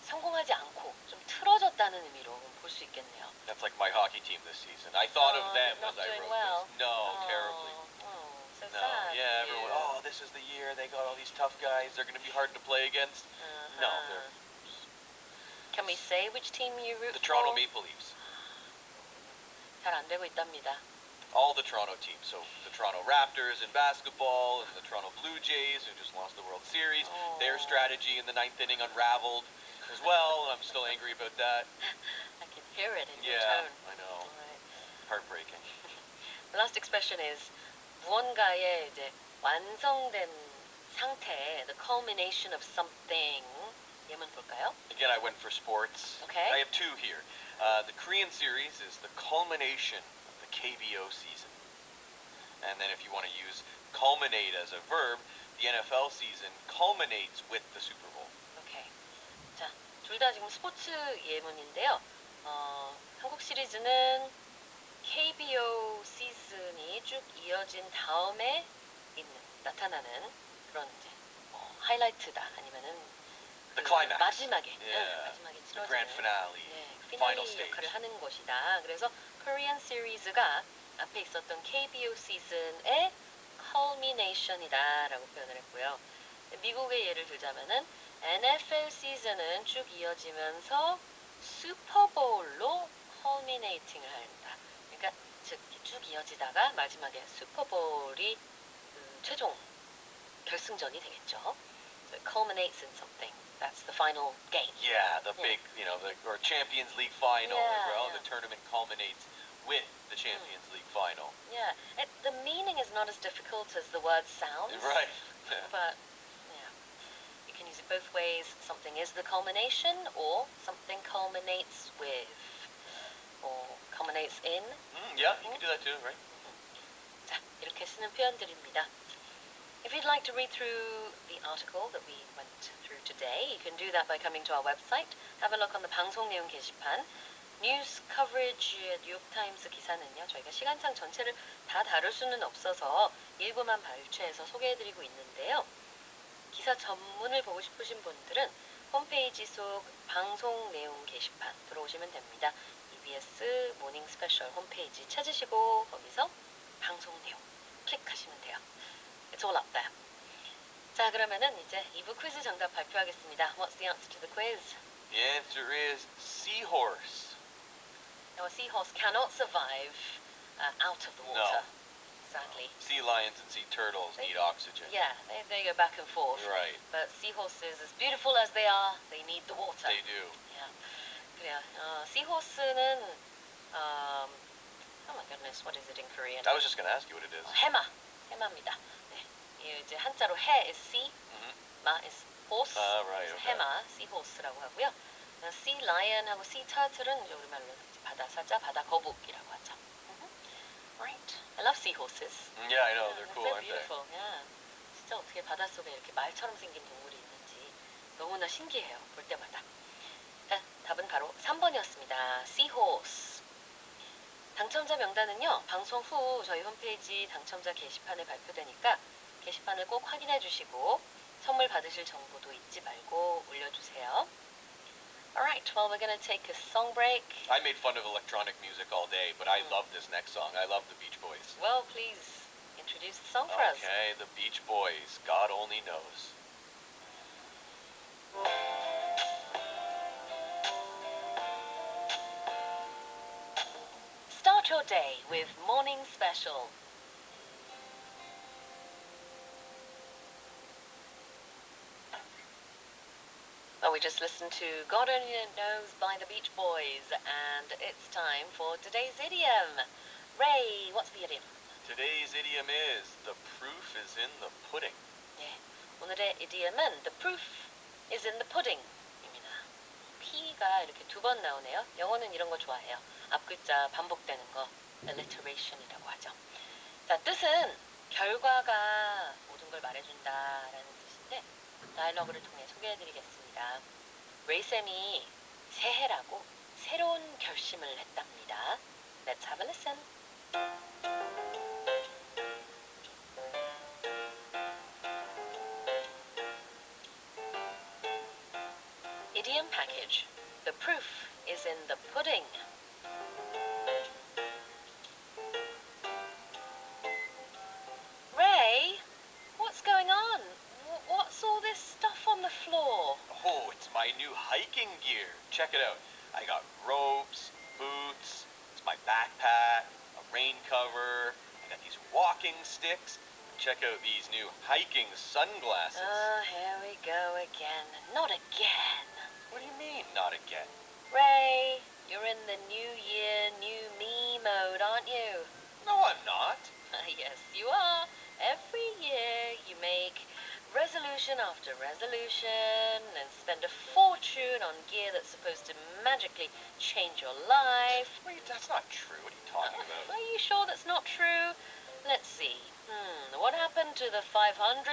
성공하지 않고 좀 틀어졌다는 의미로 볼 수 있겠네요. That's like my hockey team this season. I thought of them not as I doing wrote well. this. No, terribly. So No, sad. yeah, everyone. This is the year. They got all these tough guys. They're going to be hard to play against. No, they're Can we say which team you root the for? Toronto Maple Leafs. 잘 안 되고 있답니다. All the Toronto teams. So the Toronto Raptors in basketball and the Toronto Blue Jays, who just lost the World Series, their strategy in the ninth inning unraveled as well. And I'm still angry about that. I can hear it in your tone. I know. All right. Heartbreaking. The last expression is 무언가의 이제 완성된 상태, the culmination of something. 예문 볼까요? Again, I went for sports. Okay. I have two here. The Korean series is the culmination of the KBO season. And then if you want to use culminate as a verb, the NFL season culminates with the Super Bowl. Okay. 자, 둘 다 지금 스포츠 예문인데요. 한국 시리즈는 KBO 시즌이 쭉 이어진 다음에 나타나는 그런 이제 하이라이트다 아니면은 The climax. 마지막에 마지막에 치러지는 the grand finale. 피날레 역할을 하는 것이다. 그래서 Korean Series가 앞에 있었던 KBO 시즌의 culmination이다라고 표현을 했고요. 미국의 예를 들자면은 NFL 시즌은 쭉 이어지면서 슈퍼볼로 culminating을 한다. 그러니까 즉 쭉 이어지다가 마지막에 슈퍼볼이 최종 결승전이 되겠죠. So it culminates in something. That's the final game. Yeah, the big, or Champions League final as well. The tournament culminates with the Champions League final. Yeah, the meaning is not as difficult as the word sounds. Right. But you can use it both ways. Something is the culmination, or something culminates with, or culminates in. Yeah, you can do that too, right? 자, 이렇게 쓰는 표현들입니다. If you'd like to read through the article that we went through today, you can do that by coming to our website. Have a look on the 방송 내용 게시판. News coverage 뉴욕타임스 기사는요. 저희가 시간상 전체를 다 다룰 수는 없어서 일부만 발췌해서 소개해드리고 있는데요. 기사 전문을 보고 싶으신 분들은 홈페이지 속 방송 내용 게시판 들어오시면 됩니다. EBS 모닝 스페셜 홈페이지 찾으시고 거기서 방송 내용 클릭하시면 돼요. It's all up there. 자, 그러면은 이제 2부 퀴즈 정답 발표하겠습니다. What's the answer to the quiz? The answer is seahorse. Now, a seahorse cannot survive out of the water. No. Sadly. Sea lions and sea turtles need oxygen. Yeah, they go back and forth. Right. But seahorses, as beautiful as they are, they need the water. They do. Yeah. 그래요. seahorse는 oh my goodness, what is it in Korean? I was just going to ask you what it is. 해마입니다. 네. 이제 한자로 해 is sea, 마 is horse. Right. Okay. 해마, seahorse라고 하고요. sea lion하고 sea turtle은 이제 우리말로 바다 사자, 바다 거북이라고 하죠. Right. I love seahorses. Yeah, I know. They're cool, so aren't beautiful. they? Yeah. 진짜 어떻게 바닷속에 이렇게 말처럼 생긴 동물이 있는지 너무나 신기해요. 볼 때마다. 자, 답은 바로 3번이었습니다. seahorse. 당첨자 명단은요. 방송 후 저희 홈페이지 당첨자 게시판에 발표되니까 게시판을 꼭 확인해 주시고 선물 받으실 정보도 잊지 말고 올려주세요. Alright, well we're going to take a song break. I made fun of electronic music all day, but I love this next song. I love the Beach Boys. Well, please introduce the song for us. Okay, the Beach Boys, God Only Knows. Start your day with Morning Special. Well, we just listened to God Only Knows by the Beach Boys, and it's time for today's idiom. Ray, what's the idiom? Today's idiom is, the proof is in the pudding. 네, 오늘의 idiom은 the proof is in the pudding입니다. P가 이렇게 두 번 나오네요. 영어는 이런 거 좋아해요. 앞 글자 반복되는 거, alliteration이라고 하죠. 자, 뜻은 결과가 모든 걸 말해준다라는 뜻인데 다이얼로그를 통해 소개해드리겠습니다. 레이쌤이 새해라고 새로운 결심을 했답니다. Let's have a listen. Idiom package. The proof is in the pudding. Ray, what's going on? What's all this stuff on the floor? Oh, it's my new hiking gear. Check it out. I got ropes, boots. It's my backpack, a rain cover. I got these walking sticks. Check out these new hiking sunglasses. Oh, here we go again. Not again. What do you mean, not again? Ray, you're in the new year, new me mode, aren't you? No, I'm not. Yes, you are. Every year you make resolution after resolution and spend a fortune on gear that's supposed to magically change your life. Wait, that's not true. What are you talking about? Are you sure that's not true? Let's see. What happened to the 500,001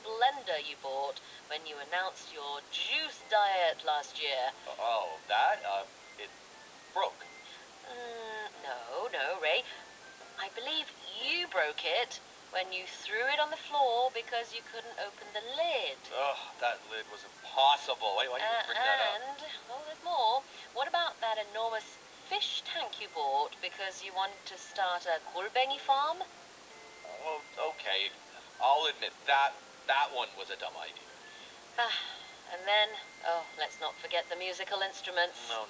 blender you bought when you announced your juice diet last year? Oh, that? It broke. No, Ray. I believe you broke it when you threw it on the floor because you couldn't open the lid. Ugh, that lid was impossible. Why do you bring that up? And, there's more. What about that enormous fish tank you bought because you wanted to start a 골뱅이 farm? Well, okay. I'll admit that one was a dumb idea. And then, let's not forget the musical instruments. No.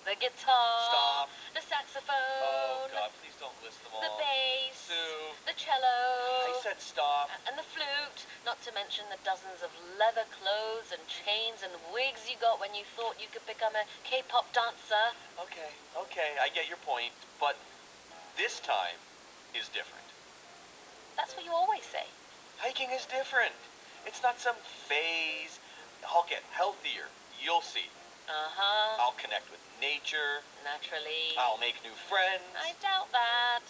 The guitar. Stop. The saxophone. Oh, God, please don't list them all. The bass. Sue. The cello. I said stop. And the flute. Not to mention the dozens of leather clothes and chains and wigs you got when you thought you could become a K-pop dancer. Okay, I get your point, but this time is different. That's what you always say. Hiking is different. It's not some phase. I'll get healthier. You'll see. I'll connect with nature. Naturally. I'll make new friends. I doubt that.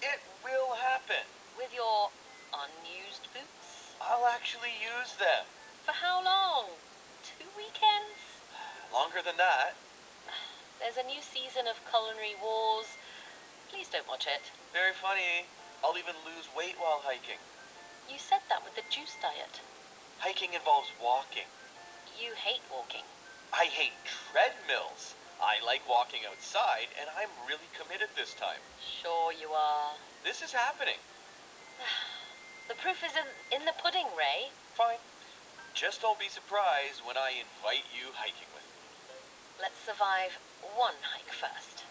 It will happen. With your unused boots? I'll actually use them. For how long? 2 weekends? Longer than that. There's a new season of Culinary Wars. Please don't watch it. Very funny. I'll even lose weight while hiking. You said that with the juice diet. Hiking involves walking. You hate walking. I hate treadmills. I like walking outside, and I'm really committed this time. Sure you are. This is happening. The proof is in the pudding, Ray. Fine. Just don't be surprised when I invite you hiking with me. Let's survive one hike first.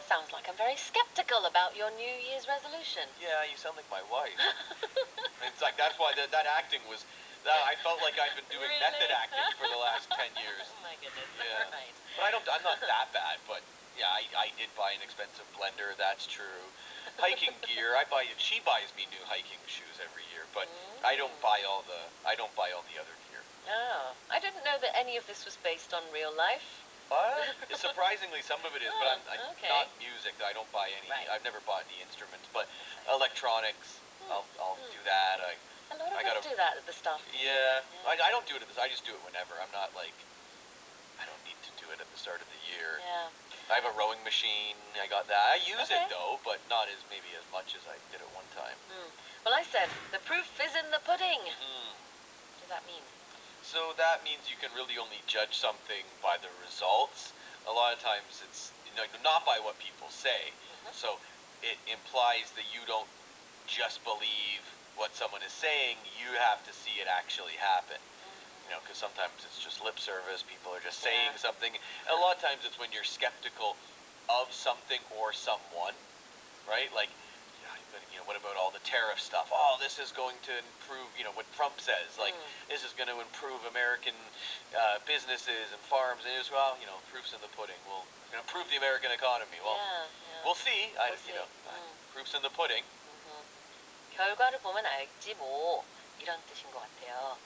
Sounds like I'm very skeptical about your New Year's resolution. Yeah, you sound like my wife. It's like that's why that acting was. I felt like I've been doing Really? method acting for the last 10 years. Oh my goodness. Yeah. Right. But I'm not that bad. But yeah, I did buy an expensive blender. That's true. Hiking gear. She buys me new hiking shoes every year, but I don't buy all the other gear. Oh, I didn't know that any of this was based on real life. Surprisingly, some of it is, but I'm okay. not music. I don't buy any. Right. I've never bought any instruments, but electronics. I'll do that. A lot of us do that at the start of the year. Yeah. I don't do it at this. I just do it whenever. I'm not like. I don't need to do it at the start of the year. Yeah. I have a rowing machine. I got that. I use it though, but not as much as I did at one time. Well, I said the proof is in the pudding. What does that mean? So that means you can really only judge something by the results. A lot of times it's not by what people say. So it implies that you don't just believe what someone is saying. You have to see it actually happen. Because sometimes it's just lip service. People are just saying something. A lot of times it's when you're skeptical of something or someone, right? Like, what about all the tariff stuff? Oh, this is going to improve, what Trump says, like, this is going to improve American businesses and farms. And it's, proof's in the pudding. We'll improve the American economy. Well, we'll see. Proof's in the pudding. 결과를 보면 알지 뭐 이런 뜻인 것 같아요.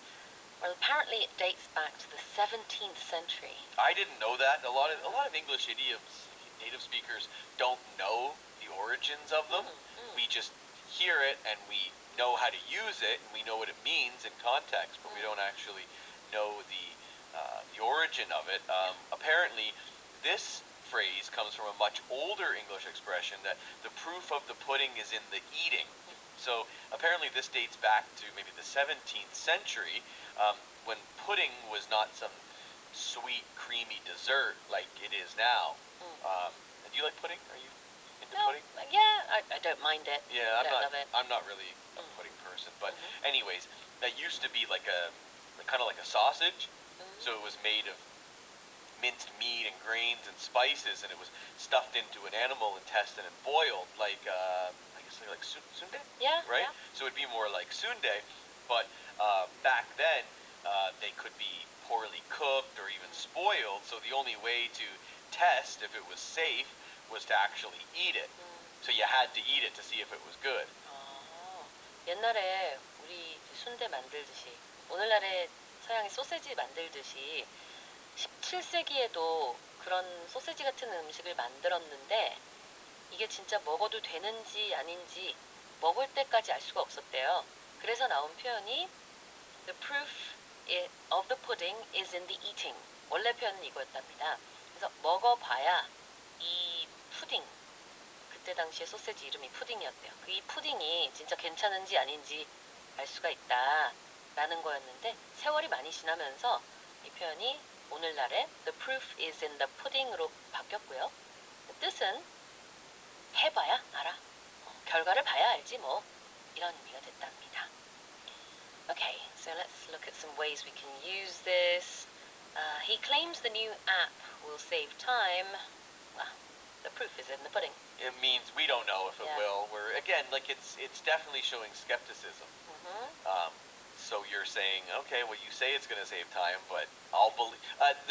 Well, apparently it dates back to the 17th century. I didn't know that. A lot of English idioms, native speakers don't know the origins of them. We just hear it and we know how to use it and we know what it means in context, but we don't actually know the origin of it. Apparently, this phrase comes from a much older English expression that the proof of the pudding is in the eating. So apparently this dates back to maybe the 17th century, when pudding was not some sweet, creamy dessert like it is now. Do you like pudding? Are you into pudding? Yeah, I don't mind it. Yeah, I don't love it. I'm not really a pudding person, but anyways, that used to be like a kind of like a sausage. So it was made of minced meat and grains and spices, and it was stuffed into an animal intestine and boiled, like I guess like sundae. Yeah. Right. Yeah. So it'd be more like sundae, but back then they could be poorly cooked or even spoiled. So the only way to test if it was safe was to actually eat it. So you had to eat it to see if it was good. 옛날에 우리 순대 만들듯이 오늘날에 서양의 소세지 만들듯이 17세기에도 그런 소세지 같은 음식을 만들었는데 이게 진짜 먹어도 되는지 아닌지 먹을 때까지 알 수가 없었대요. 그래서 나온 표현이 The proof of the pudding is in the eating. 원래 표현은 이거였답니다. 그래서 먹어봐야 이 푸딩, 그때 당시에 소세지 이름이 푸딩이었대요. 이 푸딩이 진짜 괜찮은지 아닌지 알 수가 있다라는 거였는데 세월이 많이 지나면서 이 표현이 오늘날의 The proof is in the pudding으로 바뀌었고요. 뜻은 해봐야 알아. 결과를 봐야 알지 뭐. 이런 의미가 됐답니다. Okay, so let's look at some ways we can use this. He claims the new app will save time. Well, the proof is in the pudding. It means we don't know if it will. We're again, like it's definitely showing skepticism. So you're saying, okay, well, you say it's going to save time, but I'll believe.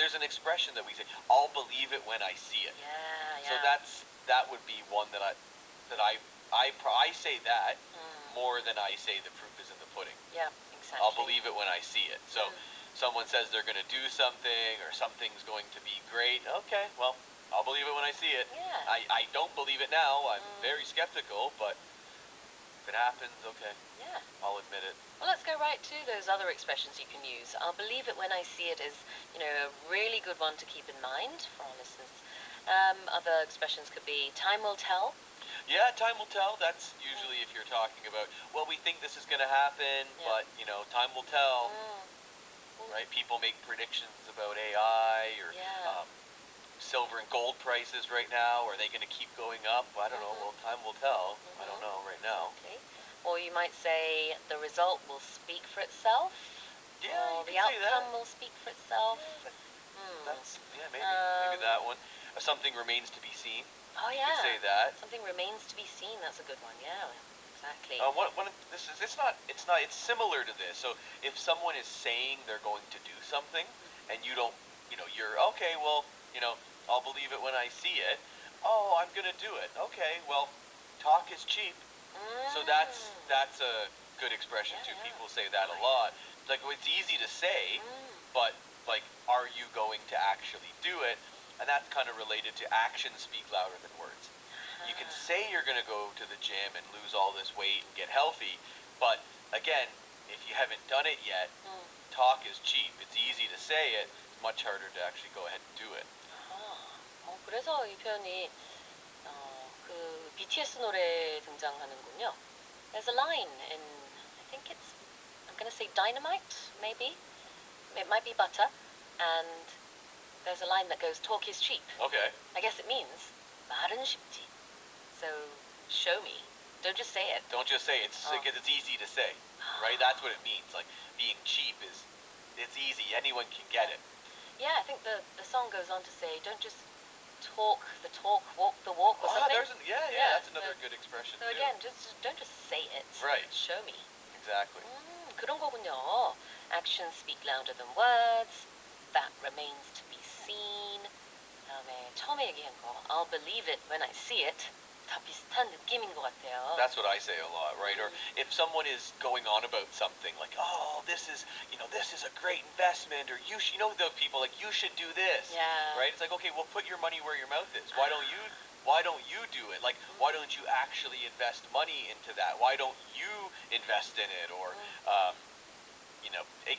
There's an expression that we say, "I'll believe it when I see it." Yeah. So that would be one that I say that more than I say the proof is in the pudding. Yeah, exactly. I'll believe it when I see it. So someone says they're going to do something or something's going to be great. Okay, well, I'll believe it when I see it. Yeah. I don't believe it now. I'm very skeptical, but if it happens, okay. Yeah. I'll admit it. Well, let's go right to those other expressions you can use. I'll believe it when I see it is, a really good one to keep in mind for our listeners. Other expressions could be time will tell. Yeah, time will tell. That's usually if you're talking about, well, we think this is going to happen, but, time will tell. Right? People make predictions about AI or silver and gold prices right now. Are they going to keep going up? I don't know. Well, time will tell. I don't know right now. Okay. Or you might say the result will speak for itself. Yeah, or you the can say outcome that. will speak for itself. Maybe that one. Something remains to be seen. Oh, you could say that. Something remains to be seen. That's a good one. Yeah, exactly. It's similar to this. So if someone is saying they're going to do something, and you don't, you're okay. Well, I'll believe it when I see it. Oh, I'm gonna do it. Okay, well, talk is cheap. So that's a good expression too. Yeah. People say that a lot. Like it's easy to say, but like, are you going to actually do it? And that's kind of related to actions speak louder than words. You can say you're going to go to the gym and lose all this weight and get healthy, but again, if you haven't done it yet, talk is cheap. It's easy to say it. It's much harder to actually go ahead and do it. 그래서 이 표현이 그 BTS 노래에 등장하는군요. There's a line in, I think I'm going to say Dynamite, maybe. It might be Butter, and there's a line that goes, talk is cheap. Okay. I guess it means 말은 쉽지. So show me. Don't just say it. Don't just say it. It's easy to say, right? That's what it means. Like being cheap it's easy. Anyone can get it. Yeah, I think the song goes on to say, don't just talk the talk, walk the walk, or something. That's another good expression. So again, just don't just say it. Right. Show me. Exactly. 그런 거군요. Actions speak louder than words. That remains to be seen. 그다음에 처음에 얘기한 거, I'll believe it when I see it. 다 비슷한 느낌인 것 같아요. That's what I say a lot, right? Or if someone is going on about something like, oh, this is a great investment, or you know those people like you should do this, right? It's like, okay, well, put your money where your mouth is. Why don't you do it? Like, why don't you actually invest money into that? Why don't you invest in it? Or,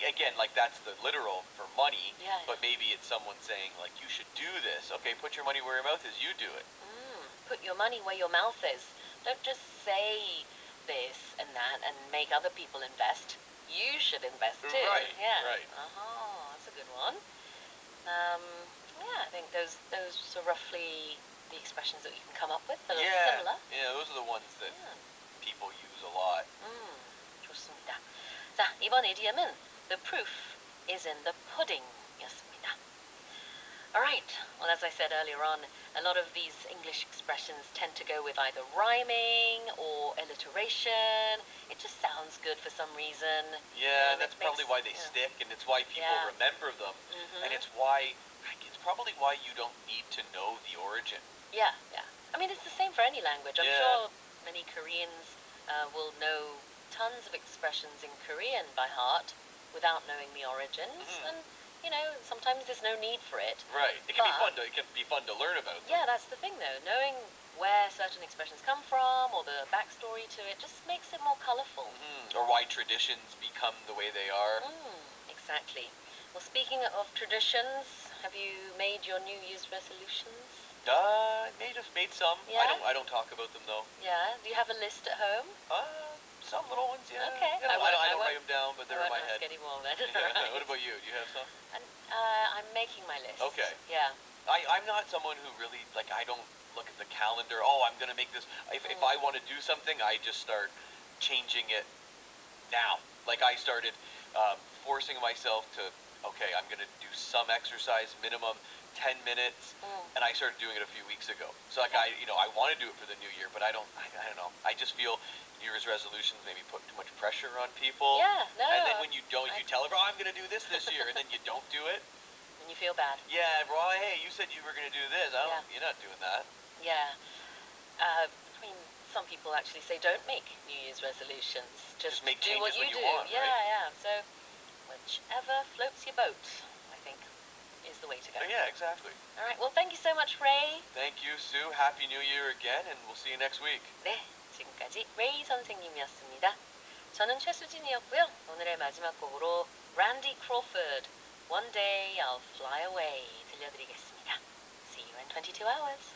again, like that's the literal for money, but maybe it's someone saying like, you should do this. Okay, put your money where your mouth is. You do it. Put your money where your mouth is. Don't just say this and that and make other people invest. You should invest too. Right. Yeah. Right. That's a good one. I think those are roughly the expressions that you can come up with that are similar. Yeah, those are the ones that people use a lot. 좋습니다. 자, 이번 idiom은 the proof is in the pudding.였습니다. Alright, well as I said earlier on, a lot of these English expressions tend to go with either rhyming or alliteration. It just sounds good for some reason. Yeah, and that's probably why they stick, and it's why people remember them. And it's probably why you don't need to know the origin. Yeah. I mean, it's the same for any language. I'm sure many Koreans will know tons of expressions in Korean by heart without knowing the origins. And, sometimes there's no need for it. Right. It can be fun to learn about them. Yeah, that's the thing, though. Knowing where certain expressions come from or the backstory to it just makes it more colorful. Or why traditions become the way they are. Exactly. Well, speaking of traditions, have you made your New Year's resolutions? Made some. Yeah? I don't talk about them though. Yeah. Do you have a list at home? Some little ones, yeah. Okay. I don't write them down, but they're in my head. I won't ask anymore then. Yeah. Right. What about you? Do you have some? I'm making my list. Okay. Yeah. I'm not someone who really I don't look at the calendar. Oh, I'm gonna make this. If I want to do something, I just start changing it now. Like I started forcing myself to. Okay, I'm gonna do some exercise, minimum 10 minutes, and I started doing it a few weeks ago. So I want to do it for the new year, but I don't know. I just feel New Year's resolutions maybe put too much pressure on people. Yeah, no. And then when you don't, you tell everyone, I'm gonna do this year, and then you don't do it. And you feel bad. Yeah, bro. Hey, you said you were gonna do this. You're not doing that. Yeah. I mean, some people actually say don't make New Year's resolutions. Just make do what changes you when you do. want, right? Yeah. So whichever floats your boat, I think, is the way to go. Yeah, exactly. All right. Well, thank you so much, Ray. Thank you, Sue. Happy New Year again, and we'll see you next week. 네, 지금까지 레이 선생님이었습니다. 저는 최수진이었고요. 오늘의 마지막 곡으로 Randy Crawford, One Day I'll Fly Away 들려드리겠습니다. See you in 22 hours.